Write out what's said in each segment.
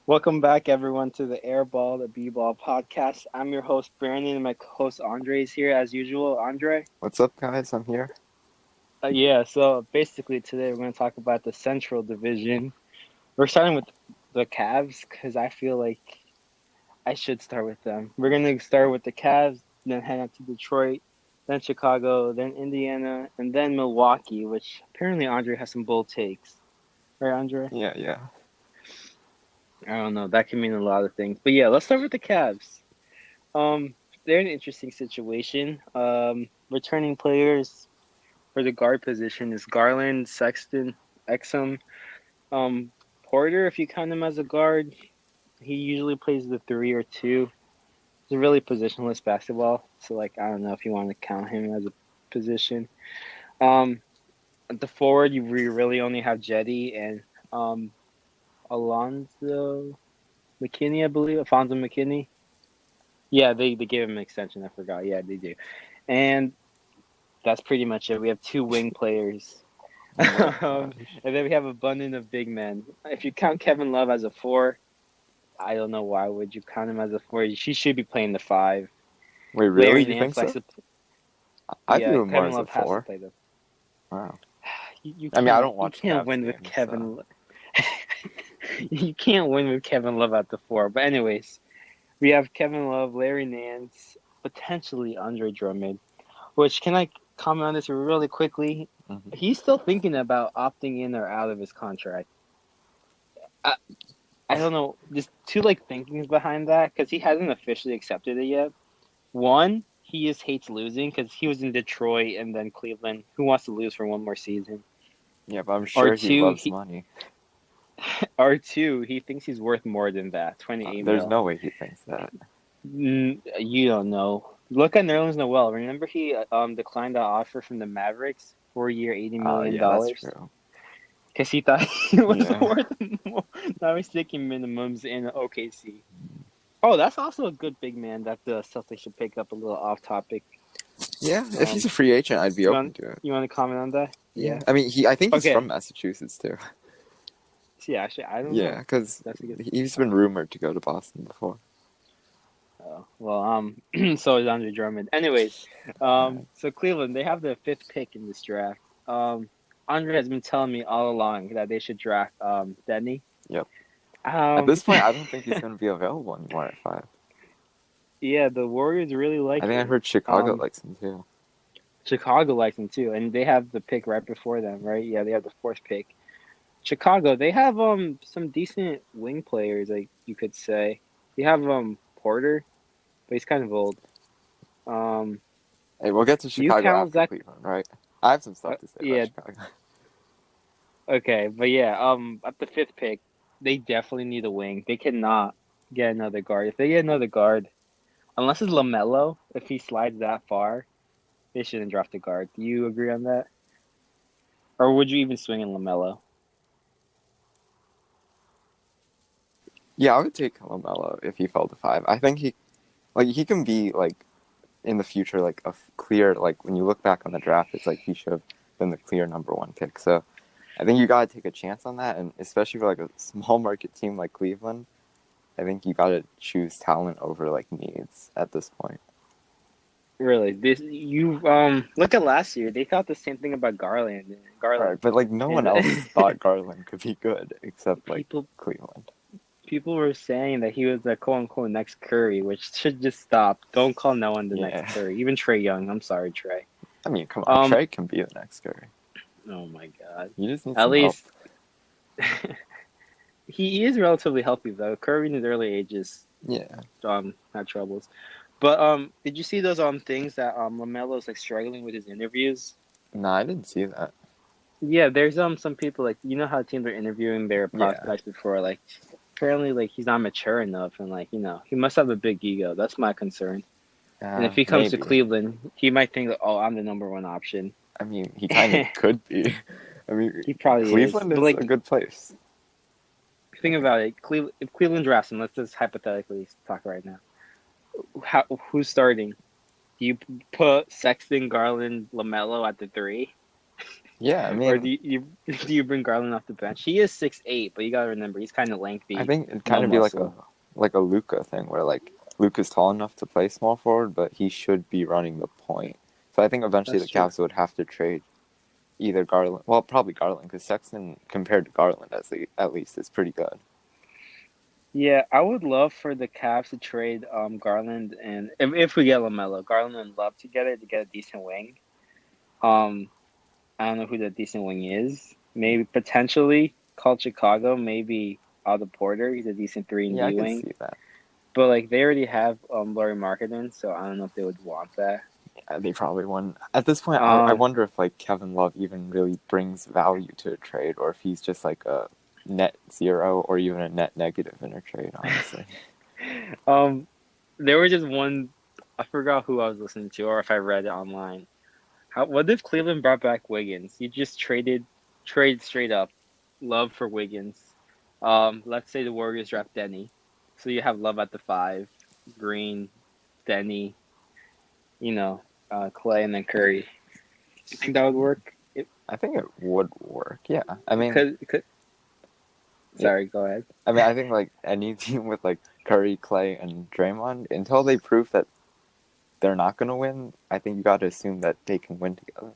Welcome back, everyone, to the the BBall Podcast. I'm your host, Brandon, and my co-host, Andre, is here as usual. Andre? What's up, guys? I'm here. So basically today we're going to talk about the Central Division. We're starting with the Cavs because I feel like I should start with them. We're going to start with the Cavs, then head up to Detroit, then Chicago, then Indiana, and then Milwaukee, which apparently Andre has some bold takes. Right, Andre? Yeah. I don't know. That can mean a lot of things. But yeah, let's start with the Cavs. Um, they're in an interesting situation. Returning players for the guard position is Garland, Sexton, Exum, um, Porter. If you count him as a guard, he usually plays the three or two. It's really positionless basketball, so like I don't know if you want to count him as a position. Um, at the forward, we really only have Jetty and um Alonzo McKinney, I believe, Alfonso McKinney. Yeah, they gave him an extension. I forgot. Yeah, they do. And that's pretty much it. We have two wing players. Oh my And gosh. then we have a abundance of big men. If you count Kevin Love as a four, I don't know why would you count him as a four. She should be playing the five. Wait, really? Larry You think Nance likes so? to. I Yeah, view him more Kevin as a Love has to four. play them. Wow. You I mean, I can't don't you watch can't Cavs win with games, so. You can't win with Kevin Love at the four. But anyways, we have Kevin Love, Larry Nance, potentially Andre Drummond. Which can I comment on this really quickly? Mhm. He's still thinking about opting in or out of his contract. I, I don't know. There's two like thinkings behind that because he hasn't officially accepted it yet. One, he just hates losing because he was in Detroit and then Cleveland. Who wants to lose for one more season? Yeah, but I'm Or sure he two, loves he money. or two, he thinks he's worth more than that, 28 There's mil. no way he thinks that. You don't know. Look at Nerlens Noel. Remember he declined the offer from the Mavericks, 4 year, $80 million Yeah, that's dollars, true. because he thought he was Yeah. worth more. Now he's taking minimums in OKC. Oh, that's also a good big man that the Celtics should pick up. A little off topic. Yeah, if he's Um, a free agent, I'd be you open want to it. you want to comment on that? Yeah. Yeah. I mean, I think he's Okay. from Massachusetts, too. See, actually, I don't Yeah, know. because That's a good. he's been rumored to go to Boston before. Oh, well, so is Andre Drummond. Anyways, Alright. so Cleveland, they have the fifth pick in this draft. Andre has been telling me all along that they should draft Denny. Yep. At Um, this point, I don't think he's going to be available anymore at 5. yeah, the Warriors really I like think I him. heard Chicago likes him, too. Chicago likes him too, and they have the pick right before them, right? Yeah, they have the fourth pick. Chicago, they have some decent wing players, like you could say. They have Porter, but he's kind of old. Um, Hey, we'll get to do you Chicago count after Zach? Cleveland, right? I have some stuff to say about Yeah, Chicago. okay, but yeah, at the fifth pick, they definitely need a wing. They cannot get another guard. If they get another guard, unless it's Lamelo, if he slides that far, they shouldn't draft a guard. Do you agree on that? Or would you even swing in Lamelo? Yeah, I would take Lamelo if he fell to 5. I think he can be like in the future like clear like when you look back on the draft, it's like he should have been the clear number 1 pick. So I think you gotta take a chance on that, and especially for like a small market team like Cleveland, I think you gotta choose talent over like needs at this point. Really, this you look at last year. They thought the same thing about Garland. All Garland, right, but like no one and else thought Garland could be good except like people Cleveland. people were saying that he was the quote unquote next Curry, which should just stop. Don't call no one the next Yeah, Curry. Even Trey Young. I'm sorry, Trey. I mean, come on, Um. Trey can be the next Curry. Oh my God. You just need At some help. least he is relatively healthy though. Curry in his early ages Yeah. had troubles. But did you see those things that Lamelo's like struggling with his interviews? No, I didn't see that. Yeah, there's some people like you know how teams are interviewing their Yeah. prospects before like apparently like he's not mature enough and like he must have a big ego. That's my concern. And if he comes to Maybe. Cleveland, he might think like, oh, I'm the number one option. I mean, he kind of could be. I mean, He probably is. Cleveland But is like a good place. think about it, if Cleveland drafts him, let's just hypothetically talk right now. Who's starting? Do you put Sexton, Garland, Lamelo at the three? Yeah, I Or mean, do you bring Garland off the bench? He is 6'8", but you gotta remember he's kind of I lengthy, think it'd no kind of be muscle. like a Luca thing where like Luca's tall enough to play small forward, but he should be running the point. So I think eventually That's the true. Cavs would have to trade either Garland, well, probably Garland, because Sexton compared to Garland at least is pretty good. Yeah, I would love for the Cavs to trade Garland, and if we get LaMelo, Garland and Love together to get a decent wing. Um, I don't know who the decent wing is. Maybe potentially call Chicago. Maybe Otto Porter. He's a decent 3 and Yeah, I D could wing. see that. But like they already have Laurie Marketing, so I don't know if they would want that. They probably wouldn't. At this point, I Um, wonder if like Kevin Love even really brings value to a trade, or if he's just like a net zero or even a net negative in a trade. Honestly, um, there was just one. I forgot who I was listening to, or if I read it online. What if Cleveland brought back Wiggins? You just trade straight up, Love for Wiggins. Let's say the Warriors draft Denny, so you have Love at the 5, Green, Denny, Clay, and then Curry. You think that would work? I think it would work. Yeah, I mean, Because yeah, sorry, go ahead. I mean, I think like any team with like Curry, Clay, and Draymond, until they prove that they're not gonna win, I think you got to assume that they can win together.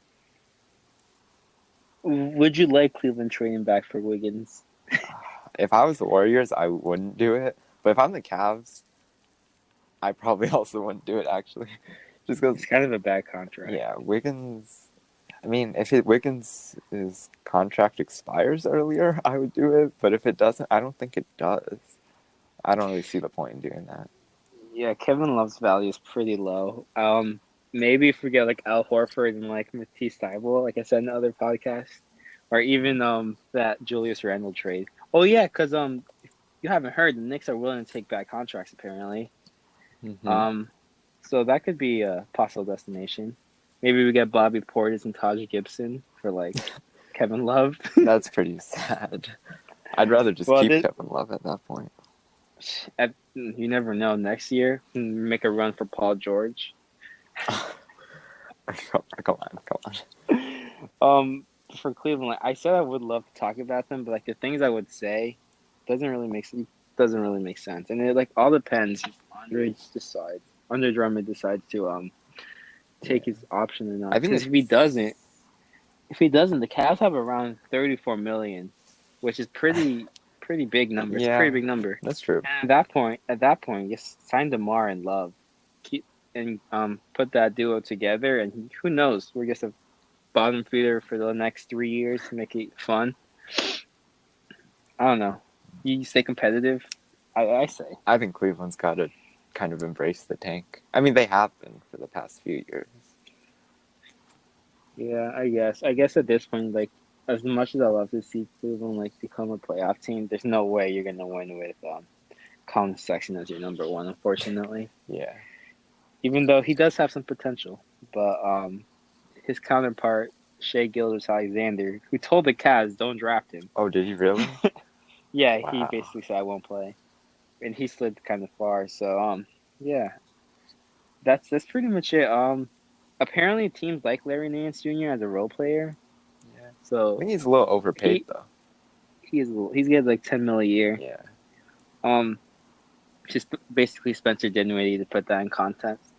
Would you like Cleveland trading back for Wiggins? If I was the Warriors, I wouldn't do it. But if I'm the Cavs, I probably also wouldn't do it actually, just because It's kind of a bad contract. yeah, Wiggins. I mean, if Wiggins' contract expires earlier, I would do it. But if it doesn't, I don't think it does. I don't really see the point in doing that. Yeah, Kevin Love's value is pretty low. Maybe if we get like Al Horford and like Matisse Thybulle, like I said in other podcasts, or even that Julius Randle trade. Oh yeah, because you haven't heard the Knicks are willing to take back contracts apparently. Hmm. Um, so that could be a possible destination. Maybe we get Bobby Portis and Taj Gibson for like Kevin Love. That's pretty sad. I'd rather just Well, keep Kevin Love at that point. you never know. Next year, make a run for Paul George. Come on, come on. Um, for Cleveland, like, I said I would love to talk about them, but like the things I would say doesn't really make sense, and it like all depends if Andre Drummond decides to Yeah, take his option or I not. think Because it's if he doesn't, the Cavs have around 34 million, which is pretty big number. It's a pretty yeah, big number. that's true. And at that point, just sign DeMar and Love, keep and put that duo together, and who knows? We're just a bottom feeder for the next 3 years to make it fun. I don't know. You stay competitive. I say. I think Cleveland's got to kind of embrace the tank. I mean, they have been for the past few years. Yeah, I guess. I guess at this point, like as much as I love to see Cleveland like become a playoff team, there's no way you're gonna win with Colin Sexton as your number one, unfortunately. Yeah. Even though he does have some potential, but his counterpart Shea Gilgeous-Alexander, who told the Cavs don't draft him. Oh, did he really? Yeah, he Wow. basically said I won't play, and he slid kind of far. So yeah, that's pretty much it. Apparently teams like Larry Nance Jr. as a role player. Yeah. I So think he's a little overpaid he though. he's getting like 10 mil a year. Yeah. Um, just basically Spencer Dinwiddie to put that in context.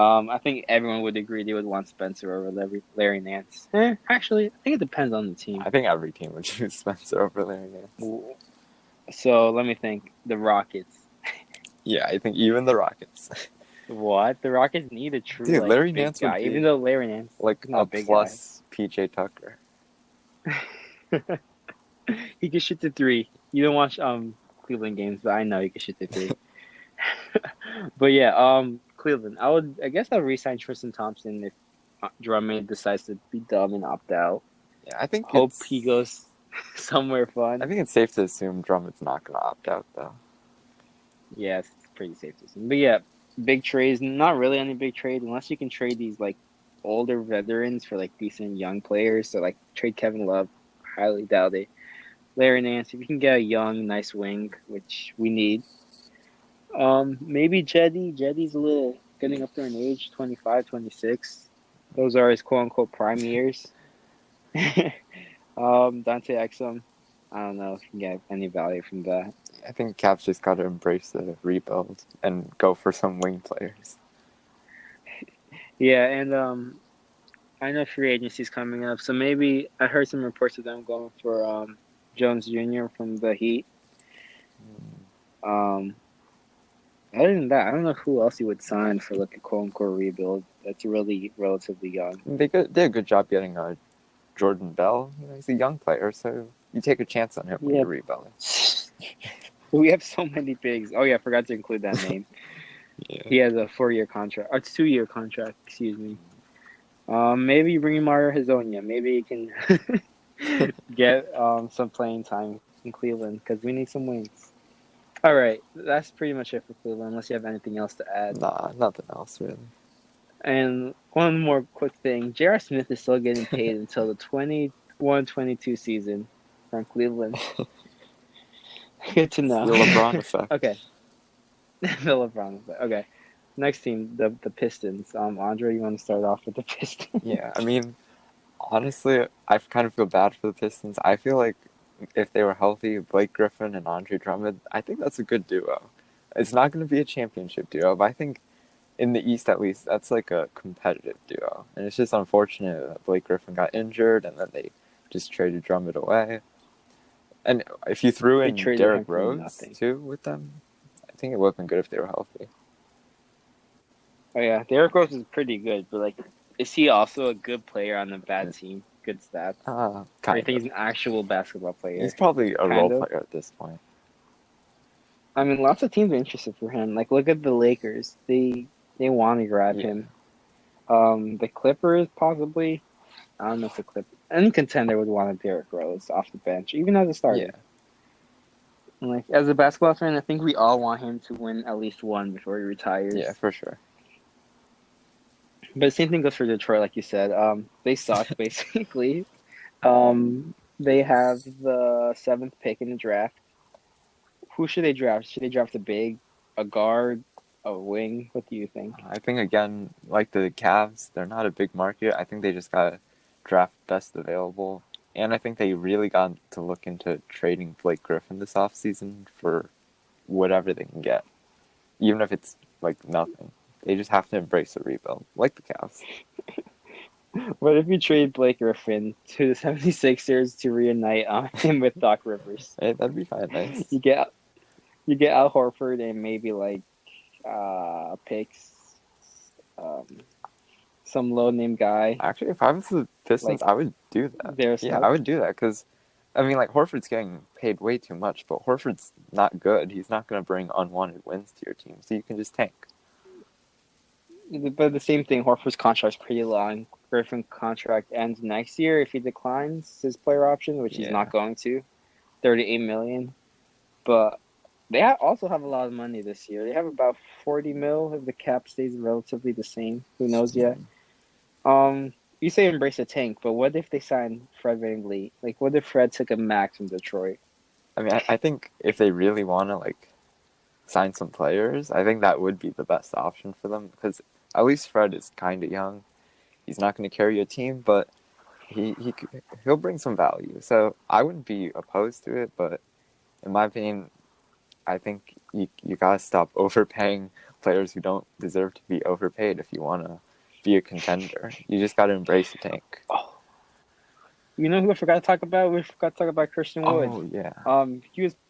I think everyone would agree they would want Spencer over Larry Nance. Actually, I think it depends on the team. I think every team would choose Spencer over Larry Nance. So let me think. The Rockets. Yeah, I think even the Rockets. What? The Rockets need a true Dude, like Larry big Nance would guy, even be though Larry Nance like is not a a big guy. plus PJ Tucker. He can shoot the three. You don't watch Cleveland games, but I know he can shoot the three. But yeah, Cleveland. I guess I'll re-sign Tristan Thompson if Drummond decides to be dumb and opt out. Yeah, Hope he goes somewhere I fun. think it's safe to assume Drummond's not gonna opt out though. Yes, it's pretty safe to assume. But yeah, big trades. Not really any big trade unless you can trade these like older veterans for like decent young players. So like trade Kevin Love. Highly doubt it. Larry Nance, if you can get a young, nice wing, which we need. Maybe Jetty. Jetty's a little getting up there in age, 25, 26. Those are his quote unquote prime years. Dante Exum. I don't know if you can get any value from that. I think Cavs just got to embrace the rebuild and go for some wing players. Yeah, and I know free agency's coming up, so maybe I heard some reports of them going for Jones Jr. from the Heat. Um, Other than that, I don't know who else you would sign for like a quote unquote rebuild that's really relatively young. They did a good job getting Jordan Bell. He's a young player, so you take a chance on him when Yeah, you're rebuilding. we have so many bigs. Oh yeah, I forgot to include that name. Yeah. He has a 4-year contract, or 2-year contract. Excuse me. Maybe you bring in Mario Hazonia. Maybe you can get some playing time in Cleveland because we need some wings. All right, that's pretty much it for Cleveland. Unless you have anything else to add. Nah, nothing else really. And one more quick thing: J.R. Smith is still getting paid until the 21-22 season from Cleveland. Good to It's know. the LeBron effect. Okay, the LeBron. Okay, next team, the Pistons. Andre, you want to start off with the Pistons? Yeah, I mean, honestly, I kind of feel bad for the Pistons. I feel like if they were healthy, Blake Griffin and Andre Drummond, I think that's a good duo. It's not going to be a championship duo, but I think in the East at least, that's like a competitive duo. And it's just unfortunate that Blake Griffin got injured and then they just traded Drummond away. And if you threw They in traded Derrick him for Rose nothing. too with them, I think it would have been good if they were healthy. Oh yeah, Derrick Rose is pretty good, but like, is he also a good player on a bad team? Good stats, or you Kind think of. he's an actual basketball He's player? probably a role Kind of. player at this point. I mean, lots of teams are interested for him. Like, look at the Lakers. They want to grab Yeah. him. The Clippers possibly. I don't know if the Clippers. Any contender would want a Derrick Rose off the bench, even as a Yeah. starter. And like as a basketball fan, I think we all want him to win at least one before he Yeah, retires. for sure. But the same thing goes for Detroit, like you said. They suck basically. They have the seventh pick in the draft. Who should they draft? Should they draft a big, a guard, a wing? What do you think? I think again, like the Cavs, they're not a big market. I think they just gotta draft best available. And I think they really got to look into trading Blake Griffin this offseason for whatever they can get. Even if it's like nothing. They just have to embrace a rebuild. Like the Cavs. What if you trade Blake Griffin to the 76ers to reunite him with Doc Rivers? Hey, that'd be kind of nice. You get you get Al Horford and maybe like picks, um, some low name guy Actually, if I was the Pistons, like I would do that. Darius Yeah, I Snug. would do that because, I mean, like Horford's getting paid way too much, but Horford's not good. He's not going to bring unwanted wins to your team, so you can just tank. But the same thing, Horford's contract's pretty long. Griffin contract ends next year if he declines his player option, which he's not Yeah, going to. 38 million. But they also have a lot of money this year. They have about 40 mil if the cap stays relatively the same. Who knows yet? You say embrace a tank, but what if they sign Fred VanVleet? Like, what if Fred took a max from Detroit? I mean, I think if they really want to like sign some players, I think that would be the best option for them because at least Fred is kind of young. He's not going to carry a team, but he'll bring some value. So I wouldn't be opposed to it, but in my opinion, I think you gotta stop overpaying players who don't deserve to be overpaid if you wanna be a contender. You just gotta embrace the tank. Oh, you know who I forgot to talk about? We forgot to talk about Christian Wood. Oh yeah,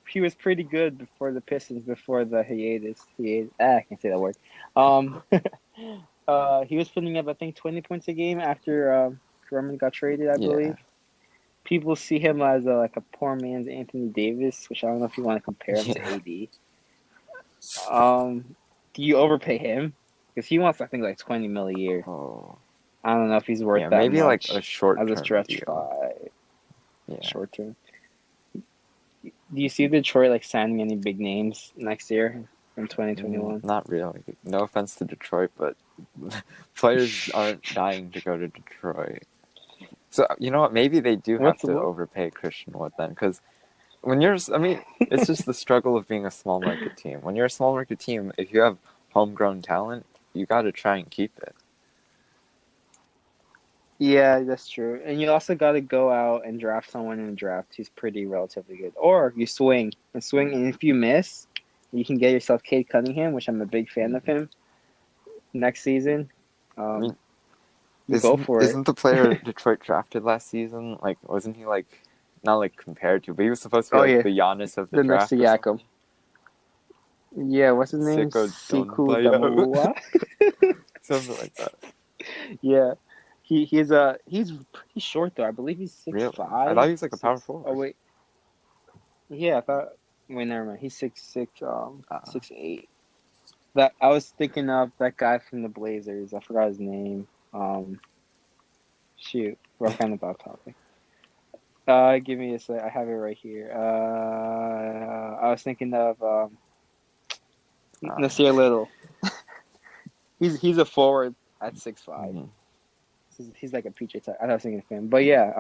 He was pretty good before the Pistons, before the hiatus. I can't say that word. Um, he was putting up I think 20 points a game after Drummond got traded, I yeah, believe. People see him as like a poor man's Anthony Davis, which I don't know if you want to compare him to yeah. AD. Do you overpay him? Because he wants I think like 20 mil a year. Oh I don't know if he's worth yeah, that maybe like a much as a short-term stretch deal. five Yeah. short term. Do you see Detroit like signing any big names next year in 2021? Not really. No offense to Detroit, but players aren't dying to go to Detroit. So you know what? Maybe they do have What's to what? overpay Christian Wood then, because when you're, I mean, it's just the struggle of being a small market team. When you're a small market team, if you have homegrown talent, you got to try and keep it. Yeah, that's true. And you also got to go out and draft someone in the draft who's pretty relatively good. Or you swing, and if you miss, you can get yourself Cade Cunningham, which I'm a big fan of Mm. him next season. I Um, mean, go isn't for it. isn't the player Detroit drafted last season? Like, wasn't he like not like compared to, but he was supposed to be Oh like yeah, the Giannis of the the next to draft or Yakub. something? Yeah, what's his name? Sicko Siku Doumbaya, Damua. something like that. Yeah, he's pretty short though. I believe he's six Really? I thought five, he was like a power six. Oh forward. wait, yeah. I thought. Wait, never mind. He's 6'6", Uh, 6'8". That I was thinking of that guy from the Blazers. I forgot his name. Shoot, we're kind of off topic. Give me a sec. I have it right here. I was thinking of uh, Nasir Little. He's a forward at 6'5". mhm. He's like a PJ type. I was thinking of him, but yeah.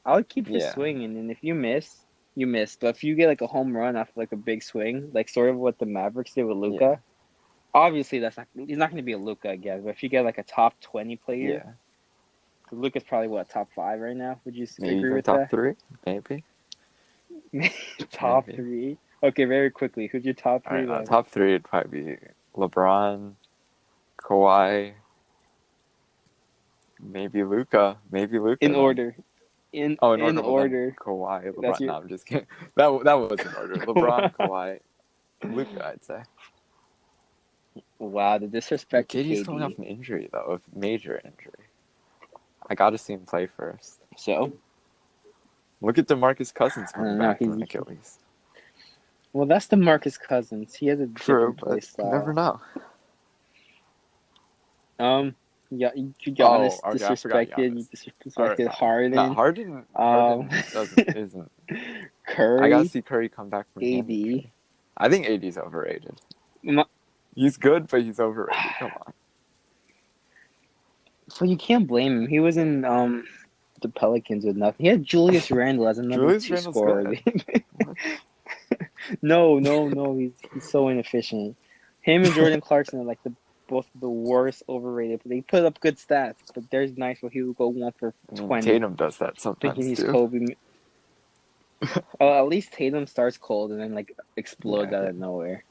I would keep his Yeah, swinging, and if you miss, you miss. But if you get like a home run off like a big swing, like sort of what the Mavericks did with yeah, Luca, obviously that's not he's not going to be a Luca again. But if you get like a top 20 player, yeah. because Luca's probably what top 5 right now. Would you Maybe agree even with top that? three. Maybe, Top maybe. 3. Okay, very quickly. Who's your top All right, 3 then? top three would probably be LeBron, Kawhi, maybe In Luca then. order. In Oh, in in order, well then order. Kawhi, That's LeBron. your. No, I'm just kidding. That was in order. LeBron, Kawhi, Luca, I'd say. Wow, the disrespect to KD's coming off KD. an injury though, a major injury. I got to see him play first. So Look at DeMarcus Cousins I coming don't know. back from an Achilles. Well, that's the Marcus Cousins. He has a True, different play but you never style. know. Yeah, Oh, Giannis okay, I forgot disrespected. You Giannis. All right, disrespected not Harden. Harden. Um, Harden doesn't isn't. I gotta Curry, see Curry come back from a hand AD. injury. I think AD's overrated. Ma- He's good, but he's overrated. Come on. So you can't blame him. He was in the Pelicans with nothing. He had Julius Randle as a number Julius 2 Randle's scorer. good. What? No, no, no. He's so inefficient. Him and Jordan Clarkson are like the both the worst overrated. They put up good stats, but there's nights where he will go 1 for 20, Tatum does that thinking sometimes he's too. Kobe. At least Tatum starts cold and then like explodes Yeah, out of nowhere.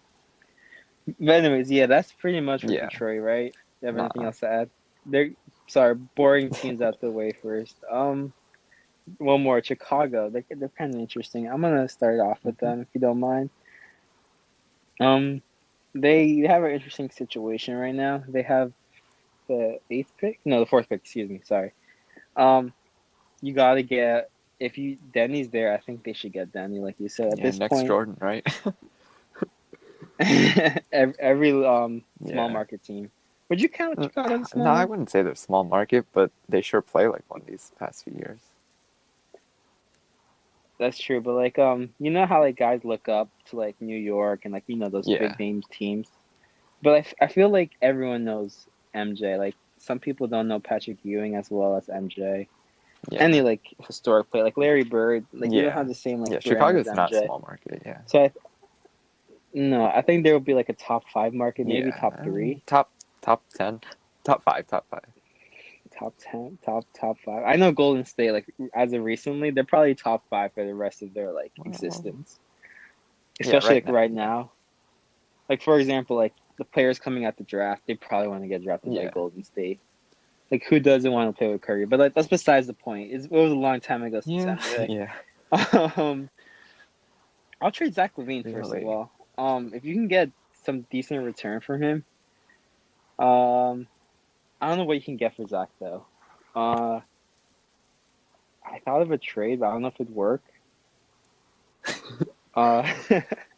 But anyways, yeah, that's pretty much for yeah. Detroit, right? You have anything Nah. else to add? They're sorry, boring teams out the way first. One more, Chicago. They're kind of interesting. I'm gonna start off with Mhm. them if you don't mind. Um, they have an interesting situation right now. They have the eighth pick, no, the fourth pick. Excuse me, sorry. Um, you gotta get if you Denny's there. I think they should get Denny, like you said. At Yeah, this next point, Jordan, right? every small Yeah. market team. Would you count Uh, Chicago as a No, small I market? wouldn't say they're small market, but they sure play like one these past few years. That's true, but like you know how like guys look up to like New York and like those big Yeah, name teams, but I feel like everyone knows MJ. Like some people don't know Patrick Ewing as well as MJ. Any yeah, like historic player like Larry Bird, like they don't have yeah, the same like yeah. brand as Chicago's not MJ. small market. Yeah, So no, I think there will be like a top 5 market, maybe yeah. top 3, Top 10, top 5. top 10, top 5. I know Golden State like as of recently, they're probably top 5 for the rest of their like Well, existence, yeah, especially right like now, right yeah, now. Like for example, like the players coming out the draft, they probably want to get drafted by yeah, Golden State. Like who doesn't want to play with Curry? But like that's besides the point. It was a long time ago since yeah, MJ. yeah. Um, I'll trade Zach LaVine first of Really, all. If you can get some decent return from him, um, I don't know what you can get for Zach though. Uh, I thought of a trade, but I don't know if it'd work. Uh,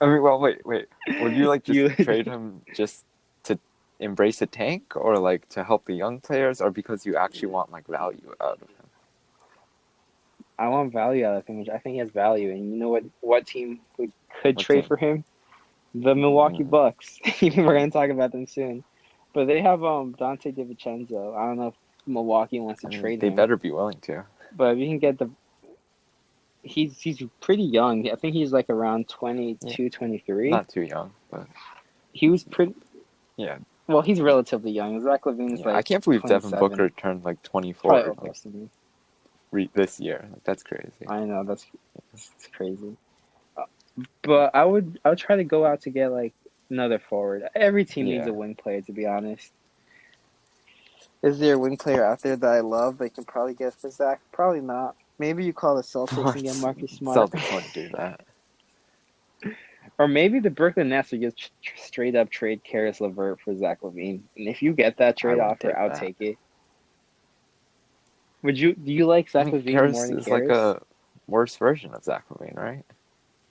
I mean, well, wait. Would you like just you, trade him just to embrace a tank, or like to help the young players, or because you actually want like value out of him? I want value out of him, which I think he has value. And you know what team could What trade team? for him? The Milwaukee Mm, Bucks. Even we're gonna talk about them soon. But they have Dante DiVincenzo. I don't know if Milwaukee wants to I mean, trade they him, better be willing to. but if you can get he's pretty young. I think he's like around Yeah, 22, 23. not too young, but He was pretty yeah, Well, he's relatively young. Zach LaVine's Yeah, I like can't believe Devin 27. Booker turned like Probably 24 like almost to me. this year. Like that's crazy. I know that's crazy. But I would try to go out to get like another forward. Every team needs Yeah. a wing player, to be honest. Is there a wing player out there that I love that can probably get for Zach? Probably not. Maybe you call the Celtics and get What? Marcus Smart. Celtics wouldn't do that. Or maybe the Brooklyn Nets would just straight up trade Karis LeVert for Zach LaVine. And if you get that I trade wouldn't offer, take I'll that. take it. Would you? Do you like I Zach mean, LaVine more Karras than is like Karis? a worse version of Zach LaVine, right?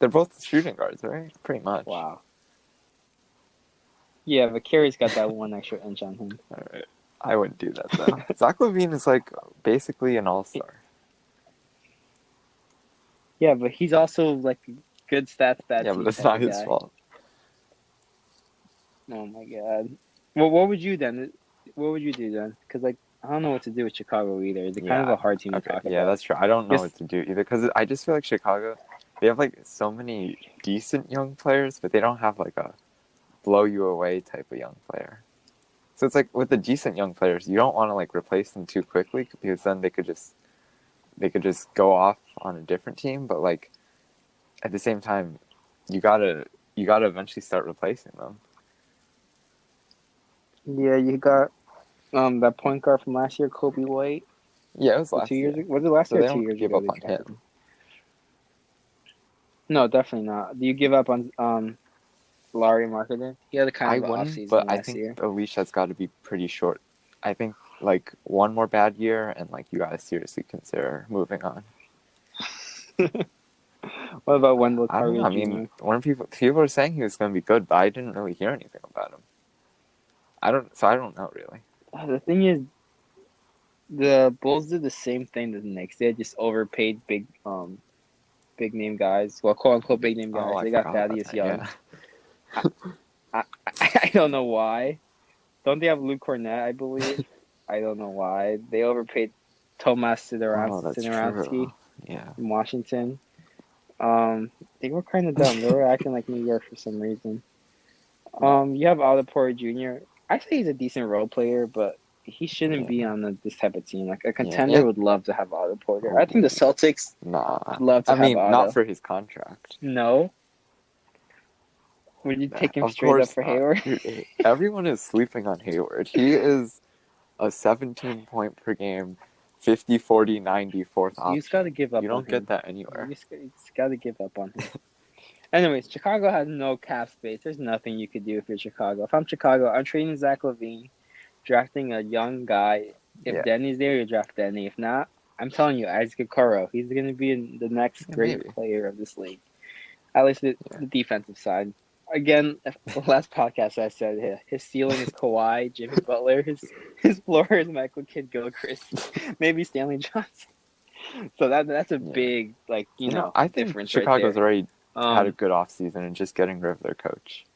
They're both shooting guards, right? Pretty much. Wow. Yeah, but Karis got that one extra inch on him. All right. I wouldn't do that though. Zach LaVine is like basically an all-star. Yeah, but he's also like good stats, Yeah, but team it's type not of his guy. fault. Oh my god. Well, what would you then? What would you do then? Because like I don't know what to do with Chicago either. They're kind of Yeah. a hard team to Okay. talk Yeah, about. that's true. I don't know Yes. what to do either because I just feel like Chicago, they have like so many decent young players, but they don't have like a blow you away type of young player. So it's like with the decent young players, you don't want to like replace them too quickly because then they could just go off on a different team. But like at the same time, you gotta eventually start replacing them. Yeah, you got that point guard from last year, Kobe White. Yeah, it was Or 2 years last year, ago? Was it last so year or they two don't years give ago up they on drafted him. him? No, definitely not. Do you give up on Larry Marketing? He had a kind I of an off wouldn't, but season I last think year. the leash has got to be pretty short. I think like one more bad year, and like you gotta seriously consider moving on. What about Wendell I don't know. Carter I mean, Jr.? when people are saying he was going to be good, but I didn't really hear anything about him. I don't know really. The thing is, the Bulls did the same thing that the Knicks did, just overpaid big name guys. Well, quote unquote big name Oh, guys. I They got forgot about Thaddeus that. Young. Yeah. I, I I don't know why. Don't they have Luke Cornett? I believe. I don't know why they overpaid Tomas Oh, that's true. Sidorowski Yeah. from Washington. They were kind of dumb. They were acting like New York for some reason. You have Otto Porter Jr. I say he's a decent role player, but he shouldn't be Yeah. on this type of team. Like a Yeah. contender would love to have Otto Porter. I think Oh, the Celtics nah. would love I to have mean, not Otto. for his contract. No, would you take him Of straight up course for not. Hayward? Dude, everyone is sleeping on Hayward. He is a 17 point per game, 50, 40, 90 fourth You just got to option. give You up on don't get him. that You anywhere. just got to give up on him. Anyways, Chicago has no cap space. There's nothing you could do if you're Chicago. If I'm Chicago, I'm trading Zach LaVine, drafting a young guy. If Yeah. Denny's there, you draft Denny. If not, I'm telling you, Isaac Okoro, he's going to be the next Yeah, great maybe. player of this league. At least Yeah. the defensive side. Again, the last podcast I said his ceiling is Kawhi, Jimmy Butler. His floor is Michael Kidd Gilchrist, maybe Stanley Johnson. So that's a Yeah. big I think difference right Chicago's there. already had a Um, good offseason and just getting rid of their coach.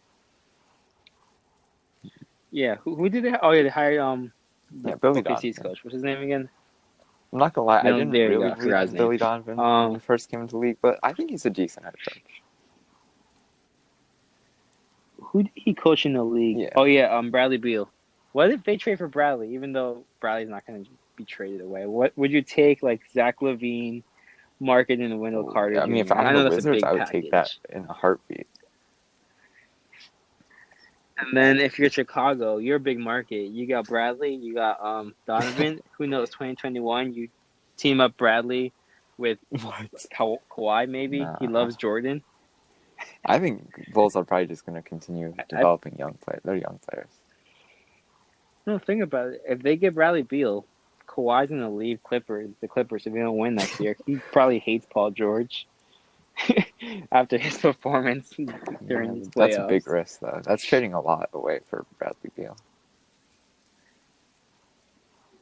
yeah. Who did they? Oh yeah, they hired the Yeah, Billy OKC's Donovan. coach. What's his name again? I'm not gonna lie, I No, didn't there you really go. I believe forgot his in name. Billy Donovan when he Um, first came into the league, but I think he's a decent head coach. who did he coach in the league? Yeah. Oh yeah, Bradley Beal. What if they trade for Bradley? Even though Bradley's not going to be traded away, what would you take? Like Zach LaVine, Market, and Wendell Ooh, Carter I mean, if Jr. I'm I the know that's a Wizards, big I would take that package. in a heartbeat. And then if you're Chicago, you're a big market. You got Bradley, you got Donovan. Who knows? 2021, you team up Bradley with What? Kawhi. Maybe he Nah. loves Jordan. I think Bulls are probably just going to continue I developing young players. They're young players. no think about it. If they get Bradley Beal, Kawhi's gonna leave The Clippers if they don't win next year. He probably hates Paul George after his performance during Yeah, these that's a big playoffs. risk, though. That's trading a lot away for Bradley Beal.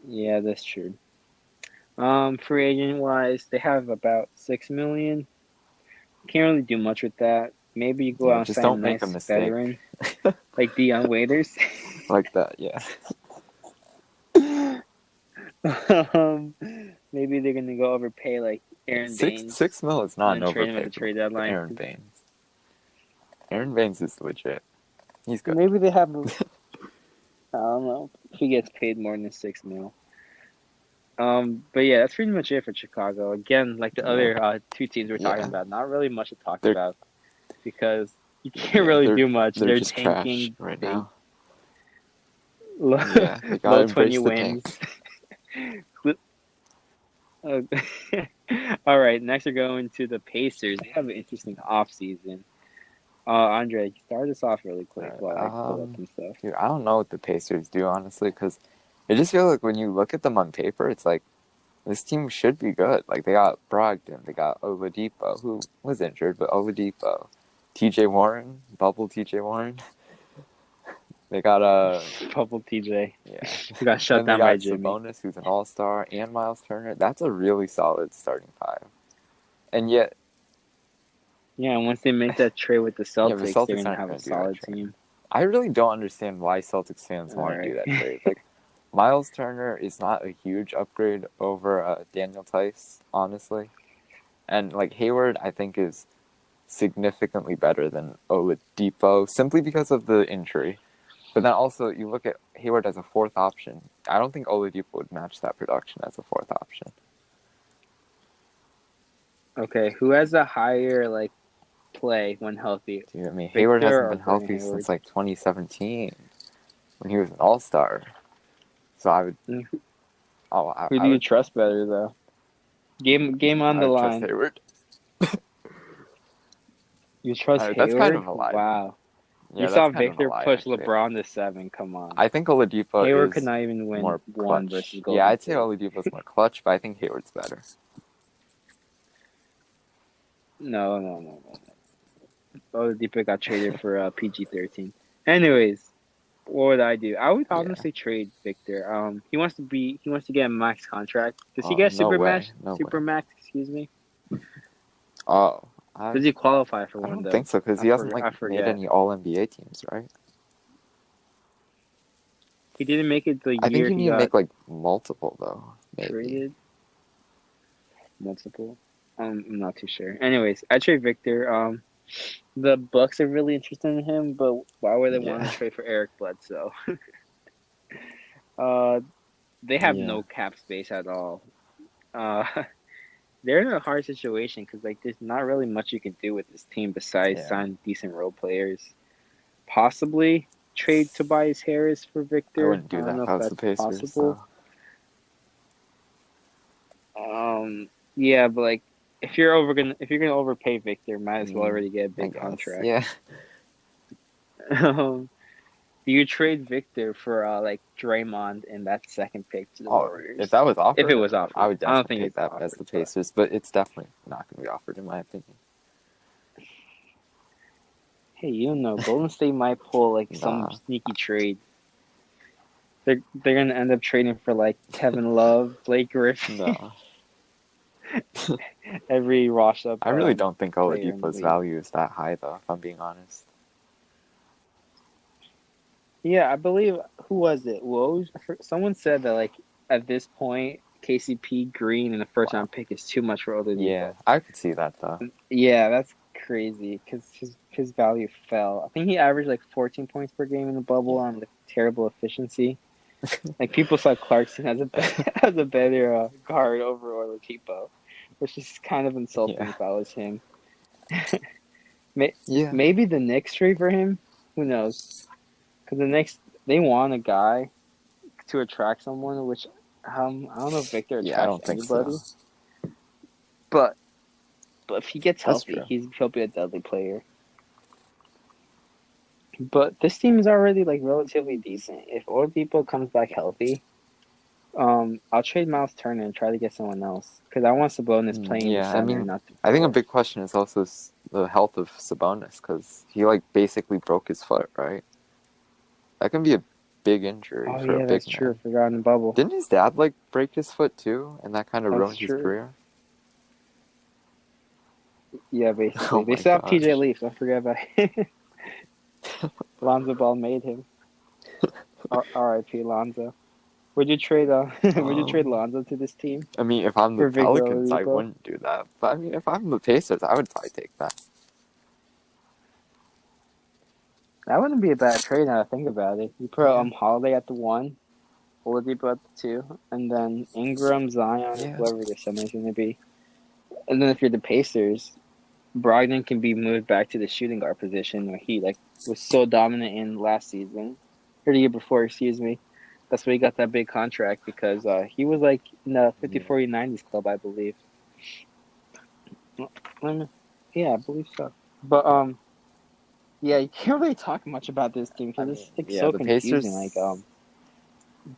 Yeah, that's true. Free agent wise, they have about 6 million. Can't really do much with that. Maybe you go Yeah, out and just sign a don't make a nice mistake veteran like Dion Waiters. like that. Yeah. um, Maybe they're gonna go overpay like Aaron Baines Six mil is and not an then trade him at overpay the for trade deadline. Aaron Baines. Aaron Baines is legit. He's good. Maybe they have I don't know if he gets paid more than $6 million. But yeah, that's pretty much it for Chicago. Again, like the Yeah, other two teams we're talking yeah. about, not really much to talk They're about because you can't yeah really they're do much. they're They're just trash tanking right big, now. low, Yeah, they gotta low 20 embrace the tank. wins. Uh, all right, next we're going to the Pacers. They have an interesting offseason. Andre, start us off really All quick right. while I pull up some stuff. Dude, I don't know what the Pacers do honestly, because it just feels like when you look at them on paper, it's like this team should be good. Like they got Brogdon, they got Oladipo, who was injured, but Oladipo, T.J. Warren, bubble T.J. Warren. They got Bubble TJ. yeah. He got shut Then they down by got Jimmy. Sabonis, who's an all-star, and Miles Turner. That's a really solid starting five. And yet, Yeah, and once they make that trade with the yeah, the Celtics, they're Celtics gonna aren't have a going to do that solid trade. team. I really don't understand why Celtics fans All want to right. do that trade. Like, Miles Turner is not a huge upgrade over Daniel Tice, honestly. And, like, Hayward, I think, is significantly better than Oladipo simply because of the injury. But then also, you look at Hayward as a fourth option. I don't think Oladipo would match that production as a fourth option. Okay, who has a higher like play when healthy? Dude, I mean, Hayward Victor hasn't or been Gordon healthy since, Hayward? like, 2017 when he was an all-star. So I would, Mm, oh, who do I you would, trust better though? Game on I the would trust line. Hayward. You trust That's kind Hayward? of a lie. Wow. You Yeah, that's saw kind of a Victor lie, push actually. LeBron to 7. Come on. I think Oladipo Hayward could is not even win more one versus clutch. Yeah, Golden I'd say State. Oladipo's more clutch, but I think Hayward's better. No. Oladipo got traded for PG-13. Anyways, what would I do? I would Yeah. honestly trade Victor. He wants to get a max contract. Does he Oh, get no super way. max? No way. Super max, excuse me. Oh, Does he qualify for I one don't think though? so, because he hasn't, like, I made forget. any All-NBA teams, right? He didn't make it the I think year you he need to got make, like, multiple, though, maybe. traded. Multiple. I'm not too sure. Anyways, I trade Victor. The Bucks are really interested in him, but why would they want Yeah. to trade for Eric Bledsoe? uh, they have Yeah. no cap space at all. Uh, they're in a hard situation because like there's not really much you can do with this team besides Yeah. sign decent role players. Possibly trade Tobias Harris for I Victor. wouldn't I do don't that know if if I was the that's Pacers, possible. though. Yeah, but like if you're gonna overpay Victor, might as well already get a I big guess. contract. Yeah. Do you trade Victor for like Draymond and that second pick to the Oh, if Warriors? that was If it offered, was I offered. would I don't definitely think take it's that as offered, the but Pacers, but it's definitely not going to be offered, in my opinion. hey, you don't know. Golden State might pull like some Nah. sneaky trade. They're gonna end up trading for like Kevin Love, Blake Griffin, Nah. every washed up I really don't think player in the Oladipo's league. value is that high, though, if I'm being honest. Yeah, I believe who was it? Someone said that like at this point, KCP Green and the first Wow. round pick is too much for Yeah, Oladipo. I could see that, though. Yeah, that's crazy because his value fell. I think he averaged like 14 points per game in the bubble Yeah. on like terrible efficiency. Like people saw Clarkson as a as a better guard over Oladipo, which is kind of insulting Yeah. if I was him. May- Yeah. Maybe the Knicks trade for him. Who knows? Because the Knicks they want a guy to attract someone, which I don't know if Victor Yeah, I attracts don't think so. anybody, but if he gets That's healthy, true. he'll be a deadly player. But this team is already like relatively decent. If Oladipo comes back healthy, I'll trade Miles Turner and try to get someone else because I want Sabonis playing the Yeah, I center, mean, not the I think a four. big question is also the health of Sabonis, because he, like, basically broke his foot, right? That can be a big injury Oh for a yeah, big that's true. I man. forgot in the bubble. Didn't his dad, like, break his foot, too? And that kind of That's ruined his true. career? Yeah, Oh basically they my still have TJ gosh. Leaf. Don't forget about it. Lonzo Ball made him. R.I.P. Lonzo. Would you trade would you trade Um, Lonzo to this team I mean, if I'm the for Victor Pelicans, I Oladipo? wouldn't do that. But I mean, if I'm the Pacers, I would probably take that. That wouldn't be a bad trade now that I think about it. You put Yeah. Holiday at the 1, Oladipo at the 2, and then Ingram, Zion, or Yeah. whoever their center is going to be. And then if you're the Pacers, Brogdon can be moved back to the shooting guard position where he was so dominant in last season, or the year before, excuse me. That's why he got that big contract because he was in the 50, Yeah. 40, 90s club, I believe. Yeah, I believe so. But yeah, you can't really talk much about this team I because mean, it's yeah, so the confusing. Pacers.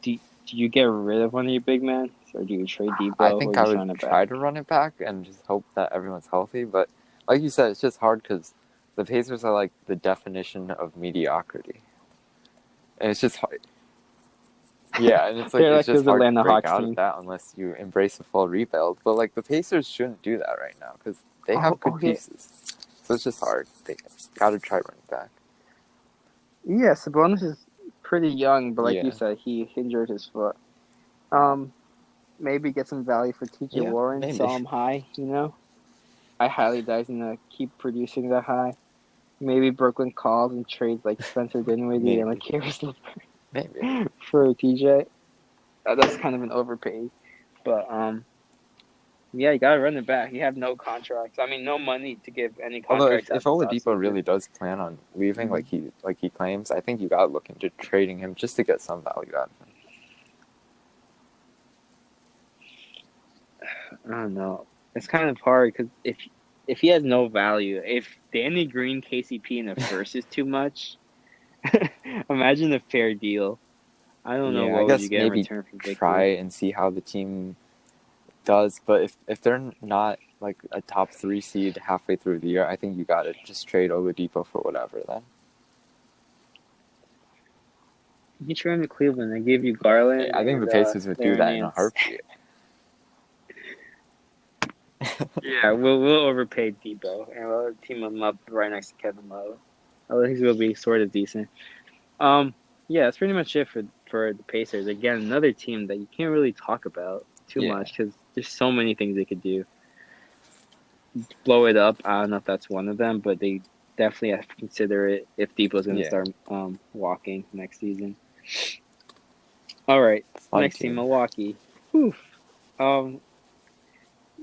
Do you get rid of one of your big men, or do you trade I Debo, or think you I just would run it try back? to run it back and just hope that everyone's healthy. But like you said, it's just hard because the Pacers are like the definition of mediocrity, and it's just hard. Yeah, and They're it's like just those hard to Atlanta break Hawks out of team. that unless you embrace a full rebuild. But like the Pacers shouldn't do that right now because they Oh, have good okay. pieces, so it's just hard. They got to try running back. Yeah, Sabonis is pretty young, but like you Yeah, said, he injured his foot. Um, Maybe get some value for TJ yeah, Warren, maybe, sell him high. I highly doubt he's gonna keep producing that high. Maybe Brooklyn calls and trades like Spencer Dinwiddie and like maybe, Caris maybe. LeVert for TJ. That's kind of an overpay, but yeah, you gotta run it back. You have no contracts. I mean, no money to give any Although contracts if out this Oladipo offseason. really does plan on leaving, Mm-hmm. like he claims, I think you got to look into trading him just to get some value out of him. I don't know. It's kind of hard because if he has no value, if Danny Green, KCP in the first is too much, imagine a fair deal. I don't know Yeah, I what would you guess get in maybe return for try Victor. and see how the team does. But if they're not like a top 3 seed halfway through the year, I think you got to just trade Oladipo for whatever. Then You trade him to Cleveland. I gave you Garland I think the and Pacers would do Larry that in a Nance. heartbeat. Yeah, we'll overpay Debo and we'll team him up right next to Kevin Love. I think he'll be sort of decent. Yeah, that's pretty much it for the Pacers. Again, another team that you can't really talk about too Yeah, much because there's so many things they could do. Blow it up. I don't know if that's one of them, but they definitely have to consider it if Debo's going to yeah, start walking next season. All right, fun next team, team. Milwaukee. Whew. Um,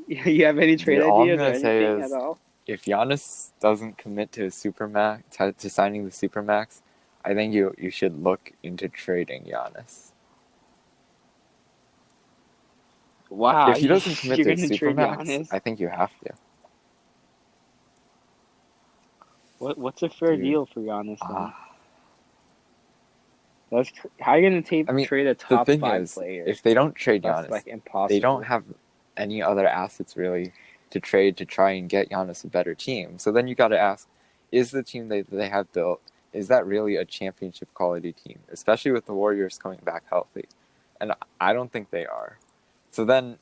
you have any Dude, trade all I'm ideas or gonna say anything at is all? if Giannis doesn't commit to a supermax to signing the supermax, I think you should look into trading Giannis. Wow, If he doesn't commit you're to a going to trade supermax, Giannis? I think you have to. What's a fair Dude, deal for Giannis then? ah, How are you going to I mean, trade a the top thing five is, player? if they don't trade That's Giannis, like they don't impossible. have any other assets really to trade to try and get Giannis a better team. So then you got to ask, is the team they have built, is that really a championship quality team, especially with the Warriors coming back healthy? And I don't think they are. So then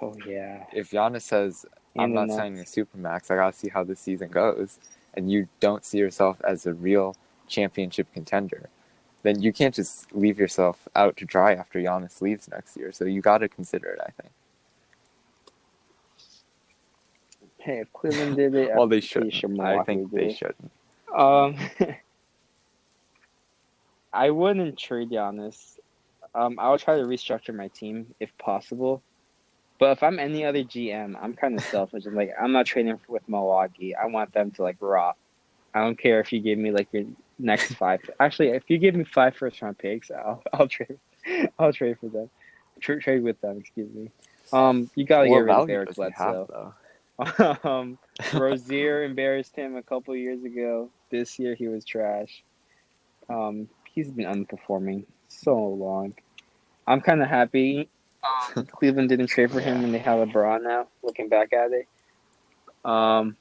Oh yeah, if Giannis says, I'm and the not signing a Nets. supermax, I got to see how this season goes, and you don't see yourself as a real championship contender, then you can't just leave yourself out to dry after Giannis leaves next year. So you got to consider it, I think. Hey, if Cleveland did it, I'm Well, they pretty shouldn't. sure I Milwaukee think would they do shouldn't. it. I wouldn't trade Giannis. I would try to restructure my team if possible. But if I'm any other GM, I'm kind of selfish. I'm not trading with Milwaukee. I want them to rock. I don't care if you give me your next five. Actually, if you give me 5 first round picks, I'll trade. I'll trade for them. Trade with them. Excuse me. You got to get What rid of value Eric does he have, Bledsoe. though? Um, Rozier embarrassed him a couple years ago. This year he was trash. He's been underperforming so long. I'm kind of happy. Cleveland didn't trade for him Yeah. when they have LeBron now. Looking back at it, um,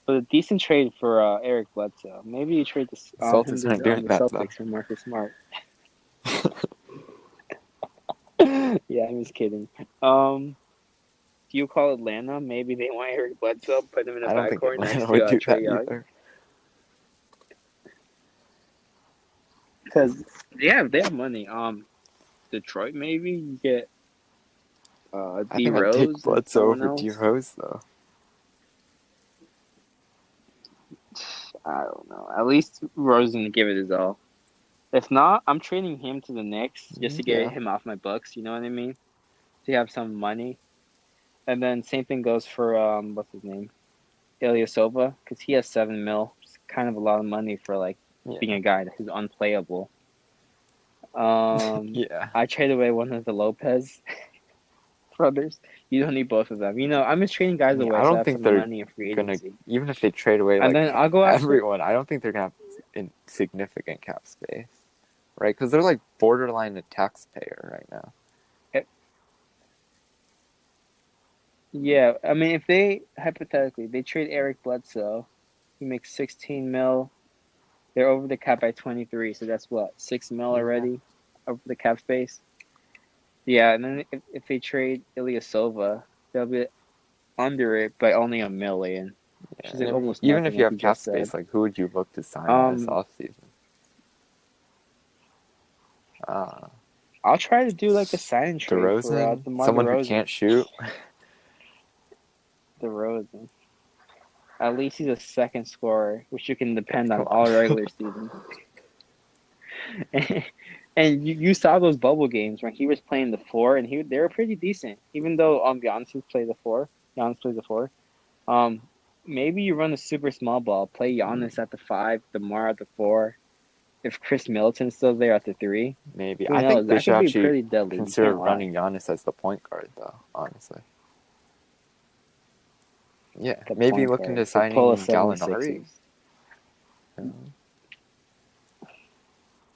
but a decent trade for Eric Bledsoe. Maybe you trade him Celtics to aren't doing the that, though. Celtics for Marcus Smart. Yeah, I'm just kidding. Do you call Atlanta? Maybe they want Eric Bledsoe, put him in a I don't think backcourt Atlanta next to would do Trae that Young. either. Because they have money. Detroit maybe you get I D think I'd take Rose and Bledsoe someone over D else. Rose, though. I don't know. At least Rose gonna give it his all. If not, I'm trading him to the Knicks just to get Yeah. him off my books. You know what I mean? To have some money, and then same thing goes for what's his name, Ilyasova, because he has 7 mil. It's kind of a lot of money for like being Yeah. a guy who's unplayable. Yeah. I traded away one of the Lopez brothers. You don't need both of them. You know, I'm just trading guys I away so I don't have think some they're money in free gonna, agency, even if they trade away and like then I'll go after. everyone, I don't think they're gonna have significant cap space, right? Because they're like borderline a taxpayer right now. Yeah, I mean, if they hypothetically they trade Eric Bledsoe, he makes 16 mil. They're over the cap by 23, so that's what 6 mil Yeah. already over the cap space. Yeah, and then if they trade Ilyasova, they'll be under it by only 1 million, which Yeah. is And like if, almost even nothing, if you like have you cap just said. space, like who would you look to sign this Um, offseason? Uh, I'll try to do like a sign and trade for DeRozan, DeMar someone who DeRozan. can't shoot. DeRozan. At least he's a second scorer, which you can depend on Come on. all regular season. And you saw those bubble games when he was playing the four, and they were pretty decent. Even though Giannis played the four, Giannis plays the four. Um, maybe you run a super small ball, play Giannis at the five, DeMar at the four. If Chris Middleton's still there at the three, Maybe. who I think knows? they That should could be actually pretty deadly. You consider can't lie. running Giannis as the point guard, though, honestly. Yeah. The Maybe point look guard into to pull a signing Gallinari. 76ers.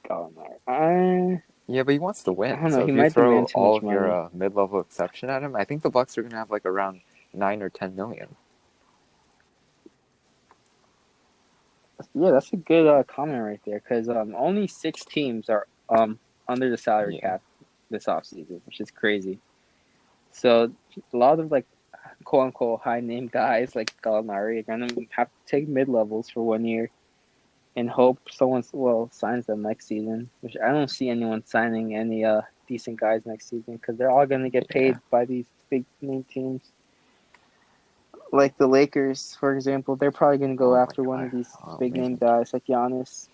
Gallinari. Yeah, but he wants to I win. don't know. So He if you might throw demand too all much of your money. mid-level exception at him, I think the Bucks are going to have like around 9 or 10 million. Yeah, that's a good comment right there. Because only 6 teams are under the salary Yeah. cap this offseason, which is crazy. So a lot of like quote unquote high name guys like Gallinari are gonna have to take mid levels for 1 year and hope someone signs them next season. Which I don't see anyone signing any decent guys next season because they're all gonna get Yeah. paid by these big name teams. Like the Lakers, for example, they're probably gonna go Oh my after one god. of these Oh big name man. guys like Giannis.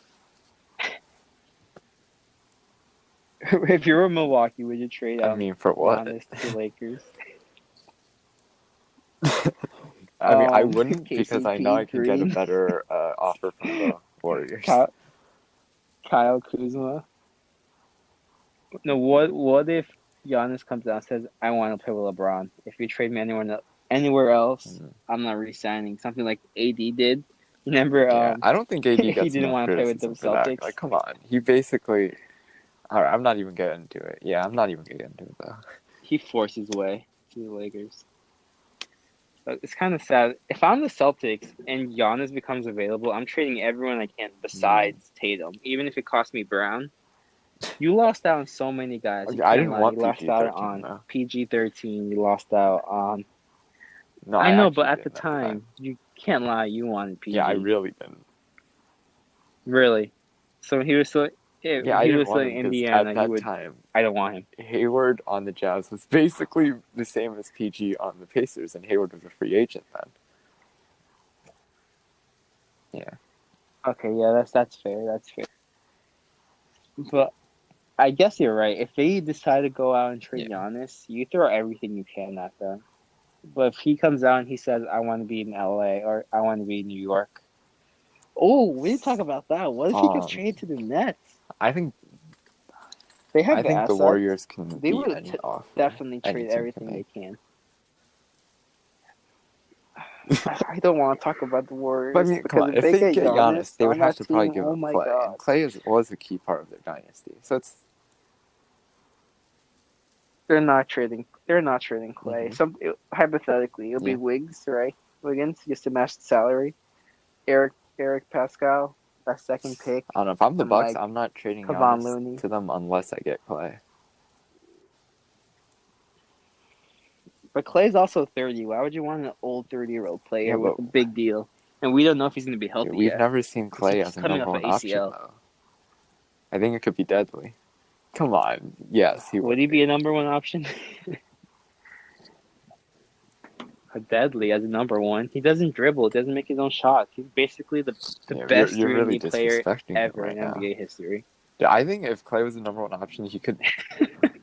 If you were Milwaukee, would you trade I mean, for what? Giannis to the Lakers? I mean, I wouldn't because I know KCP, I can get a Green, better offer from the Warriors. Kyle, Kyle Kuzma. No, what if Giannis comes out and says, "I want to play with LeBron. If you trade me anywhere else, Mm. I'm not re-signing." Something like AD did. Remember, Yeah, I don't think AD he gets didn't enough want to play with the criticism for that. Celtics. Like, come on. He basically. All right, I'm not even getting into it. Yeah, I'm not even getting into it though. He forced his way to the Lakers. But it's kind of sad. If I'm the Celtics and Giannis becomes available, I'm trading everyone I can besides Tatum, even if it costs me Brown. You lost out on so many guys. You Okay, I can't didn't lie. want You lost out PG-13 on though. PG-13. You lost out on. No, I I know, but actually at the didn't at the time. time, you can't lie. You wanted Yeah, I PG. really didn't. Really. So Yeah, when I he didn't was still want in him because at Indiana, you that would. time, I don't want him. Hayward on the Jazz was basically the same as PG on the Pacers, and Hayward was a free agent then. Yeah. Okay, yeah, that's fair. That's fair. But I guess you're right. If they decide to go out and trade Yeah. Giannis, you throw everything you can at them. But if he comes out and he says, "I want to be in LA" or "I want to be in New York," oh, we didn't talk about that. What if he gets Um, traded to the Nets? I think They have I the think the assets. Warriors can They beat would any offer definitely any trade team can everything make. they can. I don't want to talk about the But I Warriors mean, come because on, if if they they get get Giannis, Giannis they would on have that to probably team, give oh up my Clay, and god, was a key part of their dynasty. So it's they're not trading. They're not trading Clay. mm-hmm. Hypothetically, it'll be Yeah. Wiggs, right? Wiggins just to match the salary. Eric Pascal, that second pick, I don't know. If I'm the and Bucks, like I'm not trading Kevon Giannis Looney. to them unless I get Clay. But Clay's also 30. Why would you want an old 30-year-old Yeah, player with but a big deal? And we don't know if he's going to be healthy we've yet. never seen Because Clay he's as a coming number off an one option ACL. though. I think it could be deadly. Come on, yes, he Would would he be. be a number one option? deadly as a number one. He doesn't dribble. Doesn't make his own shots. He's basically the Yeah, best you're really 3-and-D player disrespecting him ever right in now. NBA history. Yeah, I think if Clay was the number one option, he could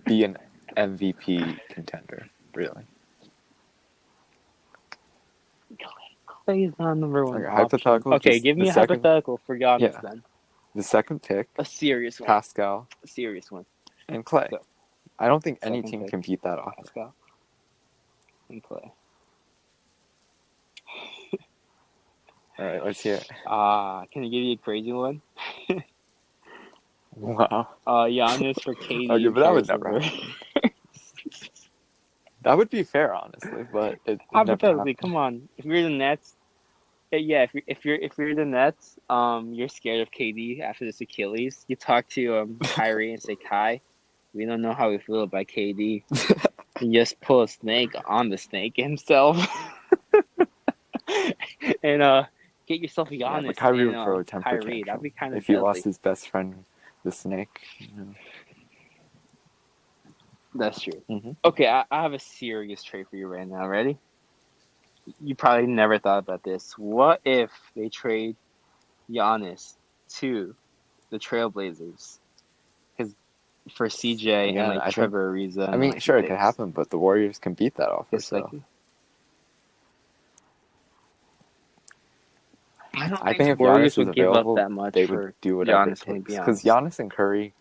be an MVP contender. Really. Clay is not number one Okay, option. hypothetical. Okay, Just give the me a second. hypothetical for Giannis Yeah, then. the second pick, A serious one. Pascal A serious one. and Clay. Go. I don't think any Second team pick. can beat that offer. Pascal and Clay. All right, let's hear it. Can I give you a crazy one? Wow. Giannis for KD Okay, and but that would Paris never LeVert. happen. That would be fair, honestly, but it never Hypothetically, happened. come on. If you're the Nets, yeah. If you're the Nets, you're scared of KD after this Achilles. You talk to Kyrie and say, Kai, we don't know how we feel about KD. You just pull a snake on the snake himself, and get yourself Yeah, but Giannis Kyrie and would throw a temper Kyrie. That'd tantrum be kind of if he lost deadly. his best friend, the snake. That's true. Mm-hmm. Okay, I have a serious trade for you right now. Ready? You probably never thought about this. What if they trade Giannis to the Trailblazers? Because for CJ and Again, like I think. Trevor Ariza I and mean, like some sure, it could picks. happen, but the Warriors can beat that offer. It's like So I don't I think think the if Warriors Giannis is would give up available, that much they would for do whatever it Giannis. Let me be takes. Because honest. Giannis and Curry,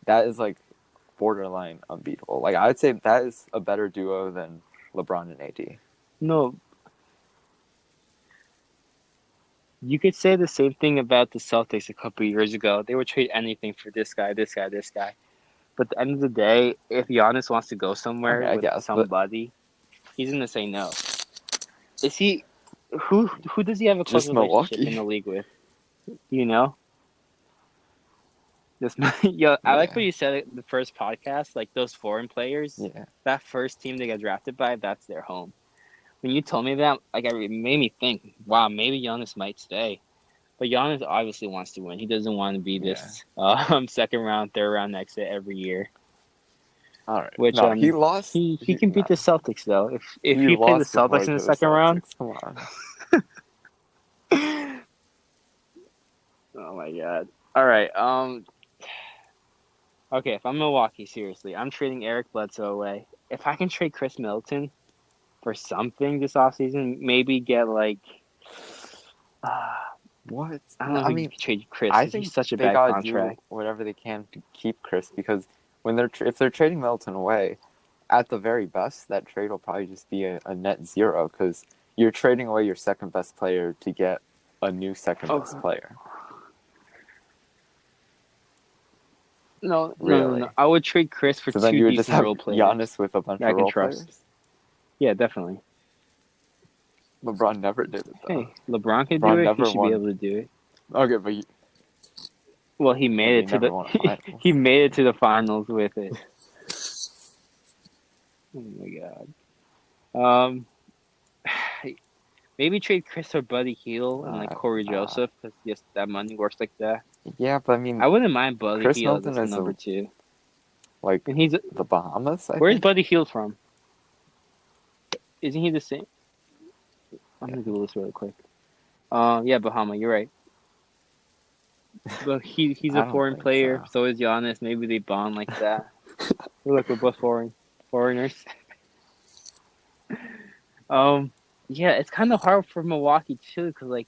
that is like borderline unbeatable. Like I would say that is a better duo than LeBron and AD. No, you could say the same thing about the Celtics a couple of years ago. They would trade anything for this guy, this guy, this guy. But at the end of the day, if Giannis wants to go Okay, somewhere I with guess, but somebody, he's gonna say no. Is he? Who does he have a close just relationship in Milwaukee. the league with? You know, this. Yo, I like Yeah, what you said at the first podcast. Like those foreign players, yeah. that first team they got drafted by, that's their home. When you told me that, like, it made me think, wow, maybe Giannis might stay. But Giannis obviously wants to win. He doesn't want to be Yeah. this second round, third round exit every year. All right. Which No, he lost. he can beat the Celtics though. If He he played the lost before Celtics he in the played the second round. Celtics. Come on. Oh my god. All right. Okay, if I'm Milwaukee, seriously, I'm trading Eric Bledsoe away. If I can trade Chris Middleton for something this offseason, maybe get like uh, What? I don't know I if you mean, could trade Chris I because he's think such a they bad gotta do contract. whatever they can to keep Chris because when if they're trading Middleton away, at the very best, that trade will probably just be a net zero because you're trading away your second best player to get a new second best Oh player. no. Really? I would trade Chris for So then two you would just decent have role players Giannis with a bunch that I of can role trust. players. Yeah, definitely. LeBron never did it though. Hey, LeBron could do LeBron it. He never should be won. able to do it. Okay, but Well, he yeah, but made he it to never the won a finals. he made it to the finals with it. Oh my god. Maybe trade Chris or Buddy Hield and like Corey Nah. Joseph because yes, that money works like that. Yeah, but I mean, I wouldn't mind Buddy Chris Hield Milton as the is number two. like And he's the Bahamas, I where's think. Buddy Hield from? Isn't he the same? I'm Yeah. gonna Google this really quick. Yeah, Bahama. You're right. But he's I a don't foreign think player. so. So is Giannis. Maybe they bond like that. Look, we're both foreigners. Um, yeah, it's kind of hard for Milwaukee too, because like,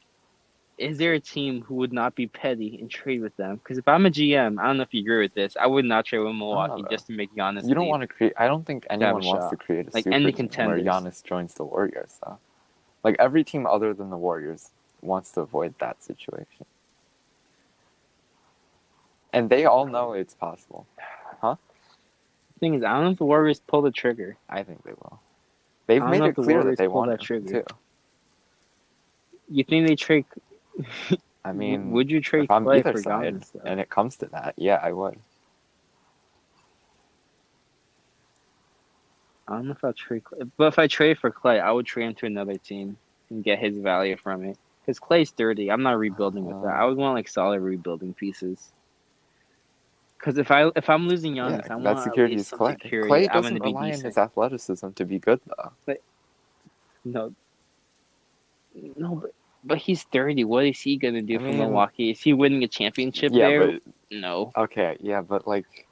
is there a team who would not be petty and trade with them? Because if I'm a GM, I don't know if you agree with this, I would not trade with I don't know Milwaukee though. just to make Giannis You don't leave want to create. I don't think to have a anyone wants to shot. create a Like super any team where contenders. Giannis joins the Warriors, though. Like every team other than the Warriors wants to avoid that situation, and they all know it's possible. Huh? Thing is, I don't know if the Warriors pull the trigger. I think they will. I They've don't made know if it the clear that Warriors they pull want that to trigger. too. You think they trade? I mean, Would you if trade I'm Clay either for side Giannis though? and it comes to that, yeah, I would. I don't know if I'll trade Clay, but if I trade for Clay, I would trade him to another team and get his value from it. Because Clay's 30. I'm not rebuilding with that. I would want like solid rebuilding pieces. Because if I'm losing Yeah, Giannis, I that want at security least is some Clay. security Clay that I'm going doesn't to be rely on his decent. athleticism to be good, though. But No, no, but he's 30. What is he gonna do I for mean, Milwaukee? Is he winning a championship yeah, there? but No. okay, yeah, but like,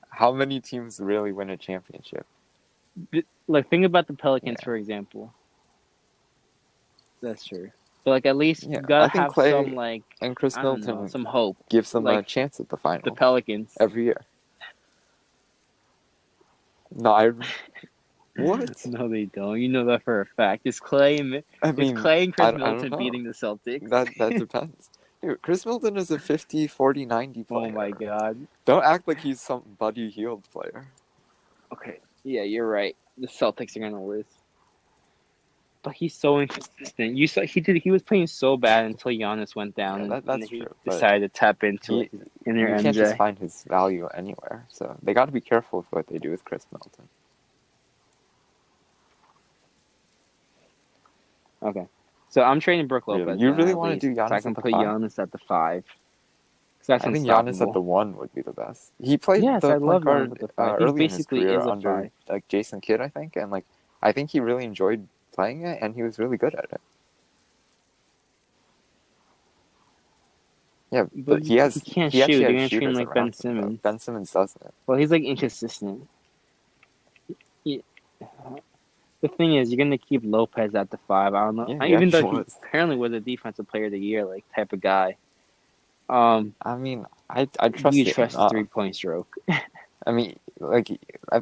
how many teams really win a championship? Like, think about the Pelicans, Yeah, for example. That's true. But like, at least yeah. you gotta I think have Clay some like, and Chris I don't know, Middleton some hope. gives them a Like chance at the the finals Pelicans. every year. No, I what? No, they don't. You know that for a fact. Is Clay and Chris I don't Middleton know. beating the Celtics? That depends. Dude, Chris Middleton is a 50, 40, 90 Oh my player. god. Don't act like he's some Buddy Hield player. Okay. Yeah, you're right. The Celtics are gonna lose. But he's so inconsistent. You saw he was playing so bad until Giannis went down Yeah, and that's he true. But decided to tap into it. he In your you can't just MJ. find his value anywhere. So they got to be careful with what they do with Chris Middleton. Okay. So I'm trading Brooke Really, Lopez you then really at want to least, do so I Giannis can at the put 5? Giannis at the 5. Because that's I think Giannis at the unstoppable. 1 would be the best. He played Yes, the I point love Giannis at guard the 5. He early in his basically career is a under 5. like Jason Kidd, I think, and like I think he really enjoyed playing it, and he was really good at it. Yeah, But but he can't he actually shoot. You're has gonna treat him shooters like around Ben him though. Simmons. Ben Simmons doesn't. Well, he's like inconsistent. He, the thing is, you're gonna keep Lopez at the 5. I don't know. Yeah, Even he though he was. apparently was a defensive player of the year like type of guy. I mean, I Do you trust it trust his enough. 3-point stroke? I mean, like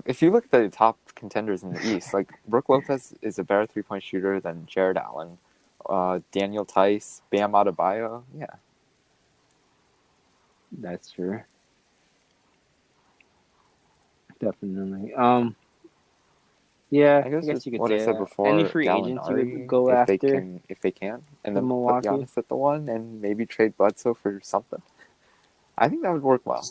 if you look at the top contenders in the East, like Brook Lopez is a better 3-point shooter than Jared Allen, Daniel Tice, Bam Adebayo. Yeah, That's true. Definitely. Yeah, I I guess guess just you could what I say said that. Any before, free agents you would Gallinari, go after if they can, and from then put Milwaukee? Giannis at the 1, and maybe trade Bledsoe for something. I think that would work well.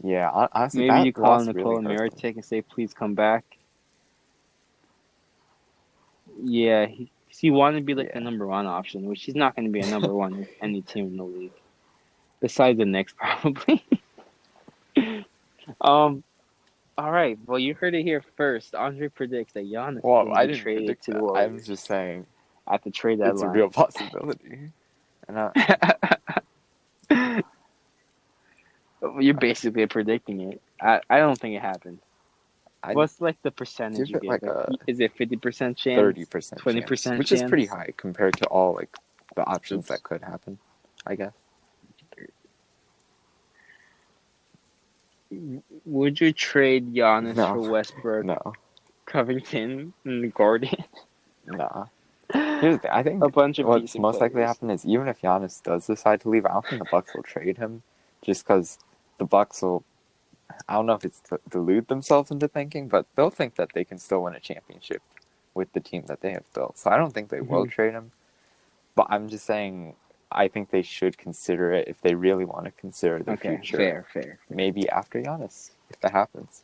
Yeah, honestly, Maybe that you call loss really Nikola hurt them. Mirotic and say, please come back. Yeah, he wanted to be like the Yeah, number 1 option, which he's not going to be a number 1 in any team in the league. Besides the Knicks, probably. um. All right. Well, you heard it here first. Andre predicts that Giannis is well, going to I be didn't traded predict to the that. I'm just Warriors saying at the trade it's a real deadline. possibility. And You're basically predicting it. I don't think it happens. I What's like the percentage give you it give? like Like, a is it 50% chance, 30% chance, 20% which is pretty chance? high compared to all like the options Oops. that could happen, I guess. Would you trade Giannis for No, Westbrook, no, Covington, and Gordon? no. Here's the thing. I A think bunch of what's decent most likely to players. happen is even if Giannis does decide to leave, I don't think the Bucks will trade him, just because the Bucks will. I don't know if it's to delude themselves into thinking, but they'll think that they can still win a championship with the team that they have built. So I don't think they will Hmm. trade him. But I'm just saying, I think they should consider it if they really want to consider their Okay, future. fair. Maybe after Giannis, if that happens.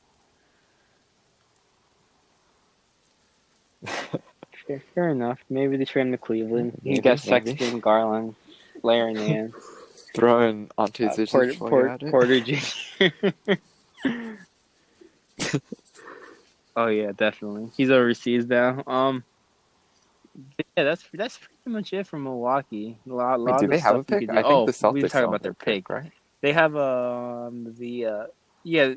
Fair enough. Maybe they trade him to Cleveland. He got Maybe. Sexton, Garland, Larry Nance, Throw in Ante Zizic while you're at it. Porter Jr. Oh yeah, definitely. He's overseas now. Yeah, that's pretty much it from Milwaukee. Wait, Lot do of they have stuff a you pick? could do. I think Oh, the we didn't Celtics talk own about their their pick, pick. right? They have yeah,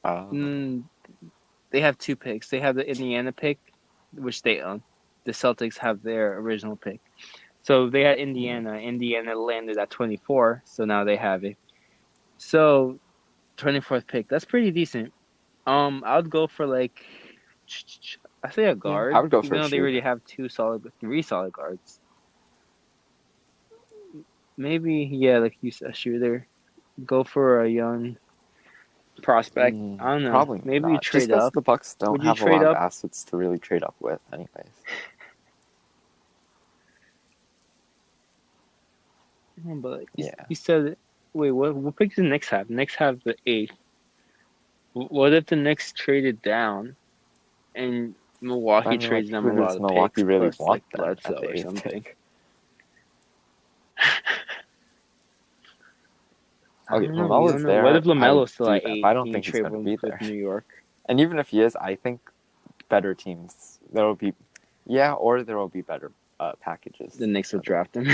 Um, mm, they have 2 picks. They have the Indiana pick, which they own. The Celtics have their original pick. So they had hmm. Indiana. Indiana landed at 24, so now they have it. So 24th pick. That's pretty decent. I would go for like I say a Yeah, I guard, would go for even a though they already shooter. have 3 solid guards. Maybe yeah, like you said, a shooter. Go for a young prospect. I don't know. Probably Maybe you not. Just trade because up. the Bucks don't Would you have a trade lot of up? assets to really trade up with, anyways. But like, Yeah. you said, wait, what pick does the Knicks have? Knicks have the 8th. What if the Knicks traded down and I Milwaukee mean, like, trades them who a lot does of Milwaukee picks really plus want like then at Bledsoe the or eighth something? pick? I Okay, don't know. You don't Lamelo's know. What there. if I would Lamelo's still do at that, but I 8 don't and you think he's trade going to him be with there. New York? And even if he is, I think better teams there will be, or there will be better packages. The Knicks will draft him.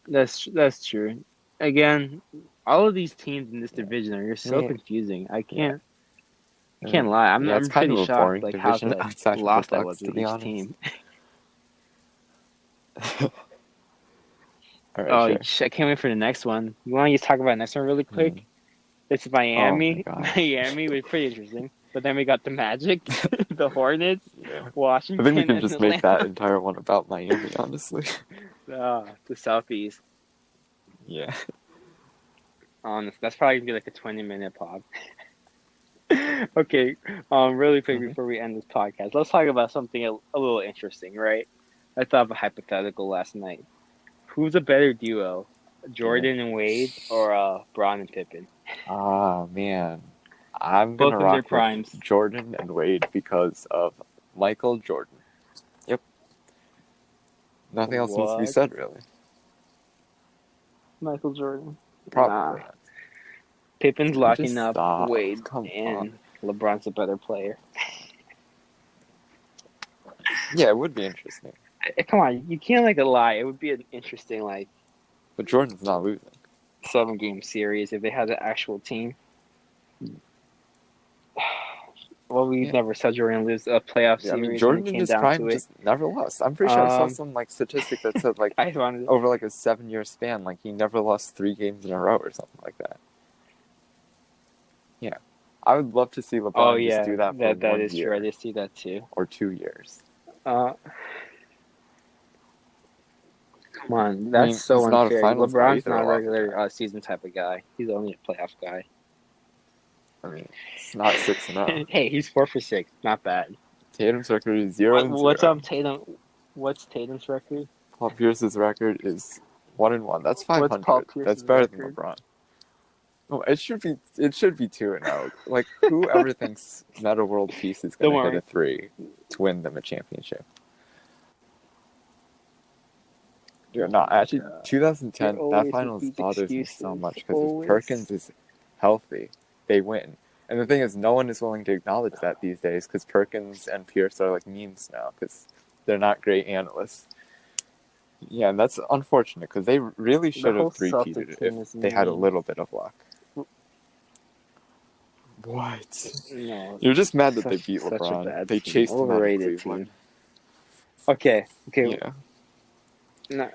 That's true. Again, all of these teams in this division are just I so mean, confusing. I yeah. can't lie. It's I'm kind pretty of a shocked boring like how division outside of the lost I was Bucks, to with be each honest. team. All right, Oh, sure. I can't wait for the next one. You want to just talk about the next one really quick? It's Oh my Miami. gosh. Miami was pretty interesting. But then we got the Magic, the Hornets, Yeah. I think we Washington, can and just make that Atlanta. entire one about Miami, honestly. The Southeast. Yeah. Honest, that's probably gonna be like a 20-minute pod. Okay, really quick Mm-hmm. before we end this podcast, let's talk about something a little interesting, right? I thought of a hypothetical last night. Who's a better duo, Yeah. Jordan and Wade or Braun and Pippen? Ah, man. I'm gonna Both in their rock with primes. Jordan and Wade because of Michael Jordan. Yep. Nothing else needs to be What? said, really. Michael Jordan? Nah. Probably. Pippen's Just locking up stop. Wade, Come on. and LeBron's a better player. Yeah, it would be interesting. Come on, you can't like lie. It would be an interesting like But Jordan's not losing. 7-game series if they had an actual team. Well, we Yeah. never saw Jordan lose a playoff Yeah, I mean, series when it Jordan in came his down prime to it. just never lost. I'm pretty sure I saw Um, some like statistic that said like I just wanted over like a 7-year span, like he never lost 3 games in a row or something like that. Yeah, I would love to see Oh LeBron just yeah, do that for that 1 is true. I year did see that too. or 2 years. Uh, Come on, I that's mean, so he's not a unfair. finals guy LeBron's either not a a lot of the regular time. season type of guy. He's only a playoff guy. I mean, it's not 6-0. Hey, he's 4 for 6. Not bad. Tatum's record is 0-0. Tatum? What's Tatum's record? Paul Pierce's record is 1-1. That's What's Paul 500. That's Pierce's better than record? LeBron. Oh, it should be 2-0. Like whoever thinks Meta World Peace is Don't gonna hit worry. a 3 to win them a championship. Dude, no, actually, You're 2010 that always with finals these bothers me so excuses. much because if Always. Perkins is healthy, they win. And the thing is, no one is willing to acknowledge that these days because Perkins and Pierce are like memes now because they're not great analysts. Yeah, and that's unfortunate because they really The should whole have three-peated Celtics if team is they had a memes. little bit of luck. What? No, You're just mad that they such beat a LeBron. bad They team. chased him out of Overrated Cleveland. team. Okay. Yeah. No,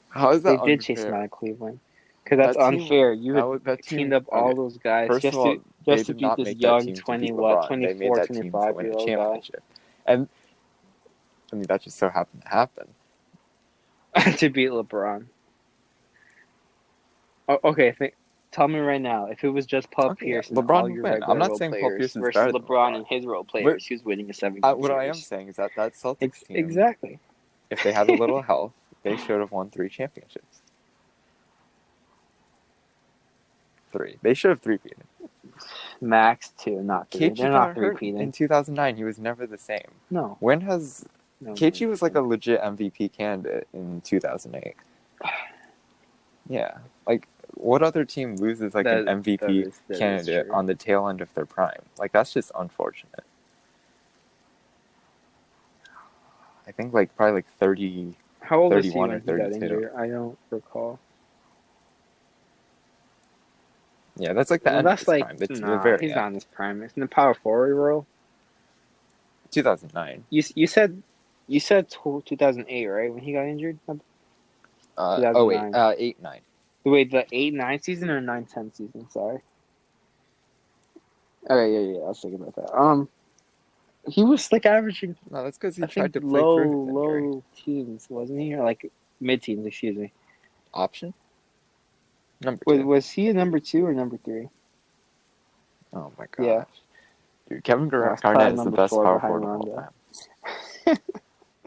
How is they that did chase him out unfair? of Cleveland. Because that's That team, unfair. You had that teamed team. up Okay, all those guys first of all, they just to did beat not this make that young team to beat 20 LeBron. They made 24, that team to 25 win year a old guy. championship, and I mean that just so happened to happen. to beat LeBron. Okay, tell me right now, if it was just Paul Okay, yeah, Pierce and LeBron all would your win. I'm regular not role saying Paul players Pierce is versus better than LeBron LeBron, and his role but players, who's winning a 7-game what I am series? saying is that Celtics team, Exactly. if they had a little health, they should have won 3 championships. 3. They should have 3-peated. Max 2, not 3. KG They're not got hurt in repeating. 2009. He was never the same. No. When has No. KG was like a legit MVP candidate in 2008? Yeah, like what other team loses like an MVP that is candidate true. on the tail end of their prime? Like that's just unfortunate. I think like probably like 30, How old was he 31 or when he got 32. injured? I don't recall. Yeah, that's like the Well, end of that's his like, prime. The nah, very he's not in end. his prime. It's in the power forward role. 2009. You said 2008, right? When he got injured? 08, 2009. 8-9. Wait, the 8-9 season or 9-10 season? Sorry. Okay, yeah. I was thinking about that. He was like averaging, No, that's because he I tried think to play through his injury. low teens, wasn't he? Or like mid-teens, excuse me. Option number 2. Was he a number 2 or number 3? Oh my Yeah. gosh, dude, Kevin It's Garnett probably is the number best 4 power behind forward of all Rondo.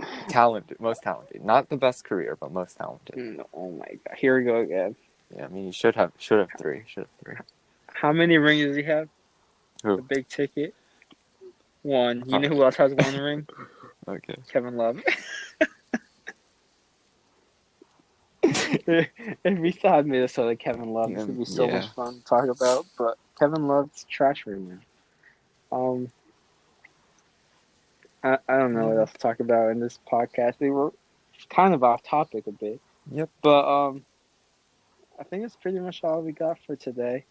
time. Talented, most talented. Not the best career, but most talented. Oh my god! Here we go again. Yeah, I mean, he should have 3. How many rings does he have? Who? The big ticket. 1. You know Oh, who else has 1 ring? okay. Kevin Love. If we still had Minnesota Kevin Love, this would be so Yeah. much fun to talk about. But Kevin Love's trash right now. I don't know what else to talk about in this podcast. We were kind of off topic a bit, Yep. but I think that's pretty much all we got for today.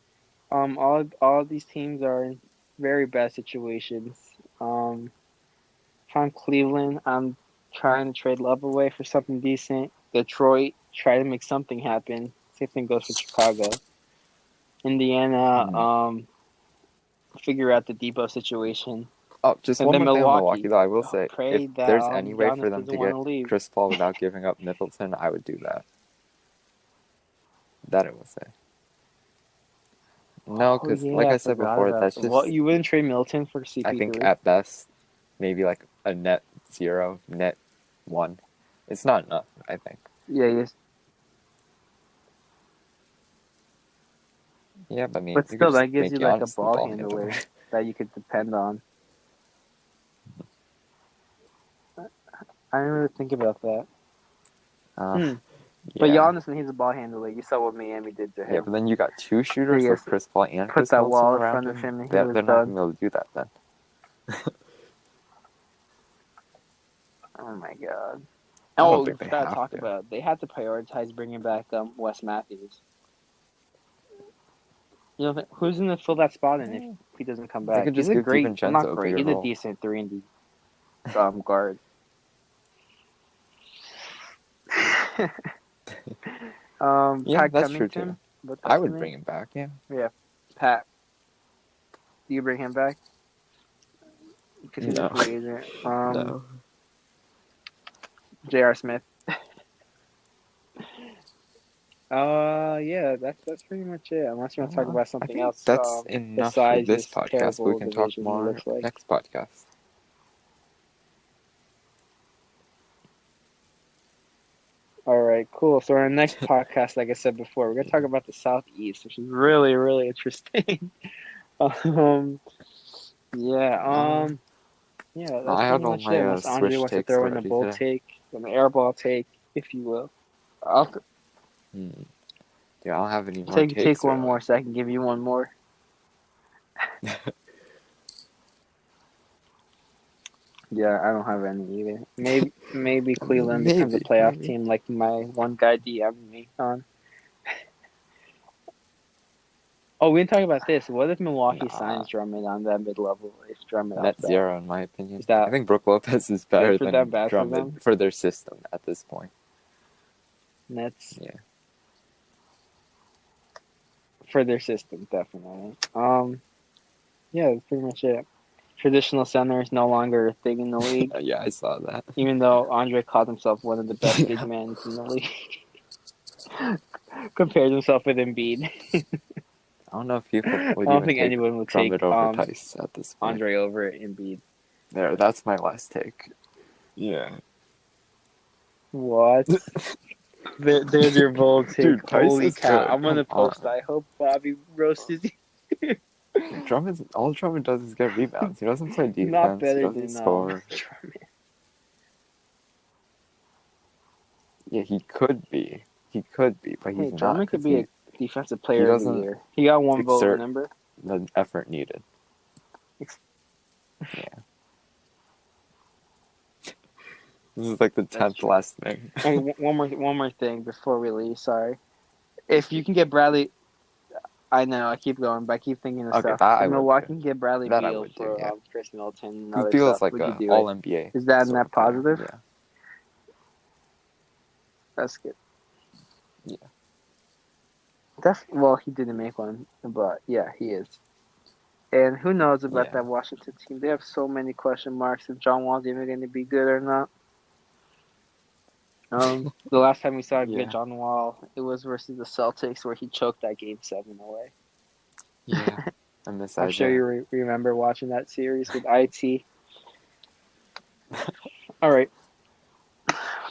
All of these teams are in very bad situations. If I'm Cleveland, I'm trying to trade Love away for something decent. Detroit, try to make something happen. Same thing goes for Chicago. Indiana, Mm. figure out the Depot situation. Oh, just And one then more thing on Milwaukee, Milwaukee, though. I will say, if pray that there's any way for Giannis them doesn't to want get to leave. Chris Paul without giving up Middleton, I would do that. That I will say. No, Oh because yeah, like I I said forgot before, about that's that. What, just, you wouldn't trade Milton for I think CP3? at best, maybe like a net 0, net 1. It's not enough, I think. Yeah, yes. Yeah, but I mean, But you could still, just that gives make you like a Giannis the ball ball handler. handler that you could depend on. I didn't really think about that. Hmm. But Yeah. Giannis, and he's a ball handler. You saw what Miami did to Yeah, him. but then you got two They shooters like just Chris Paul and put Chris that Middleton wall in around front of him. him, and he They're was not going to done. be able to do that then. Oh my god. I don't Oh, we think they forgot to have talk to. about. They had to prioritize bringing back Wes Matthews. You know who's going to fill that spot in if he doesn't come They back? could He's just a give great, well, not DiVincenzo a great. bigger He's a role. decent 3 and D guard. Yeah, Pat that's true too. Covington, but I that's the would bring name. him back, yeah. Yeah, Pat. Do you bring him back? Because he's a No. free agent. No. J.R. Smith. Yeah, that's pretty much it. Unless you want to talk about I something think else, that's enough for besides this this podcast. We terrible can talk division it more looks like. next podcast. All right, cool. So our next podcast, like I said before, we're gonna talk about the Southeast, which is really, really interesting. um, yeah, Uh, yeah, that's I pretty had all much it. my Unless Andre Swish wants to takes throw in a already bold today. take, an airball take, if you will. I'll Hmm. Yeah, I don't have any more take takes one really. more, so I can give you one more. Yeah, I don't have any either. Maybe Cleveland becomes a playoff Maybe. team, like my one guy DM'd me on. Oh, we didn't talk about this. What if Milwaukee Nah. signs Drummond on that mid level? If Drummond Net opts out, 0 in my opinion. is I that think Brook Lopez is good better for them? than Bad for them? Drummond for their system at this point. Nets Yeah. for their system, definitely. Yeah, that's pretty much it. Traditional center is no longer a thing in the league, Yeah, I saw that. even though Andre called himself one of the best big Yeah. men in the league. Compared himself with Embiid. I don't know if people I would don't even think take anyone would take Drummond over Tice at this point. Andre over Embiid. There, that's my last take. Yeah. What? There's your bold take. Dude, Tice Holy is cow! good. I'm gonna Come post. on. I hope Bobby roasts you. All Drummond does is get rebounds. He doesn't play Not defense. He better doesn't than score. Drummond. Yeah, he could be. He could be, but Hey, he's not Drummond could because be a defensive he player of the doesn't year. He got one vote. exert Remember? the effort needed. Yeah. This is like the That's 10th true. last thing. Hey, one more thing before we leave. Sorry. If you can get Bradley, I know I keep going, but I keep thinking of Okay, stuff. that I If would Milwaukee do. can get Bradley That I Beal would do, for yeah. Chris Middleton and Because other Beal is stuff, like would you a do it? All-NBA Is that sort net of player. positive? Yeah. That's good. Yeah. Well, he didn't make one, but yeah, he is. And who knows about Yeah. that Washington team? They have so many question marks if John Wall's even going to be good or not. The last time we saw a good Yeah. John Wall, it was versus the Celtics, where he choked that game 7 away. Yeah. I miss I'm sure Isaiah. you remember watching that series with IT. All right,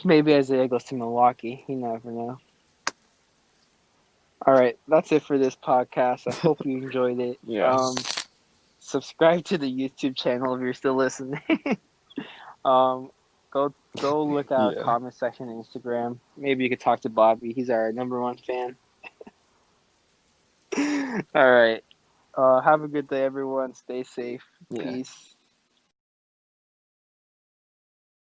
maybe Isaiah goes to Milwaukee. You never know. All right, that's it for this podcast. I hope you enjoyed it. Yeah. Subscribe to the YouTube channel if you're still listening. um, Go look at our Yeah. comment section on Instagram. Maybe you could talk to Bobby. He's our #1 fan. All right. Have a good day, everyone. Stay safe. Yeah. Peace.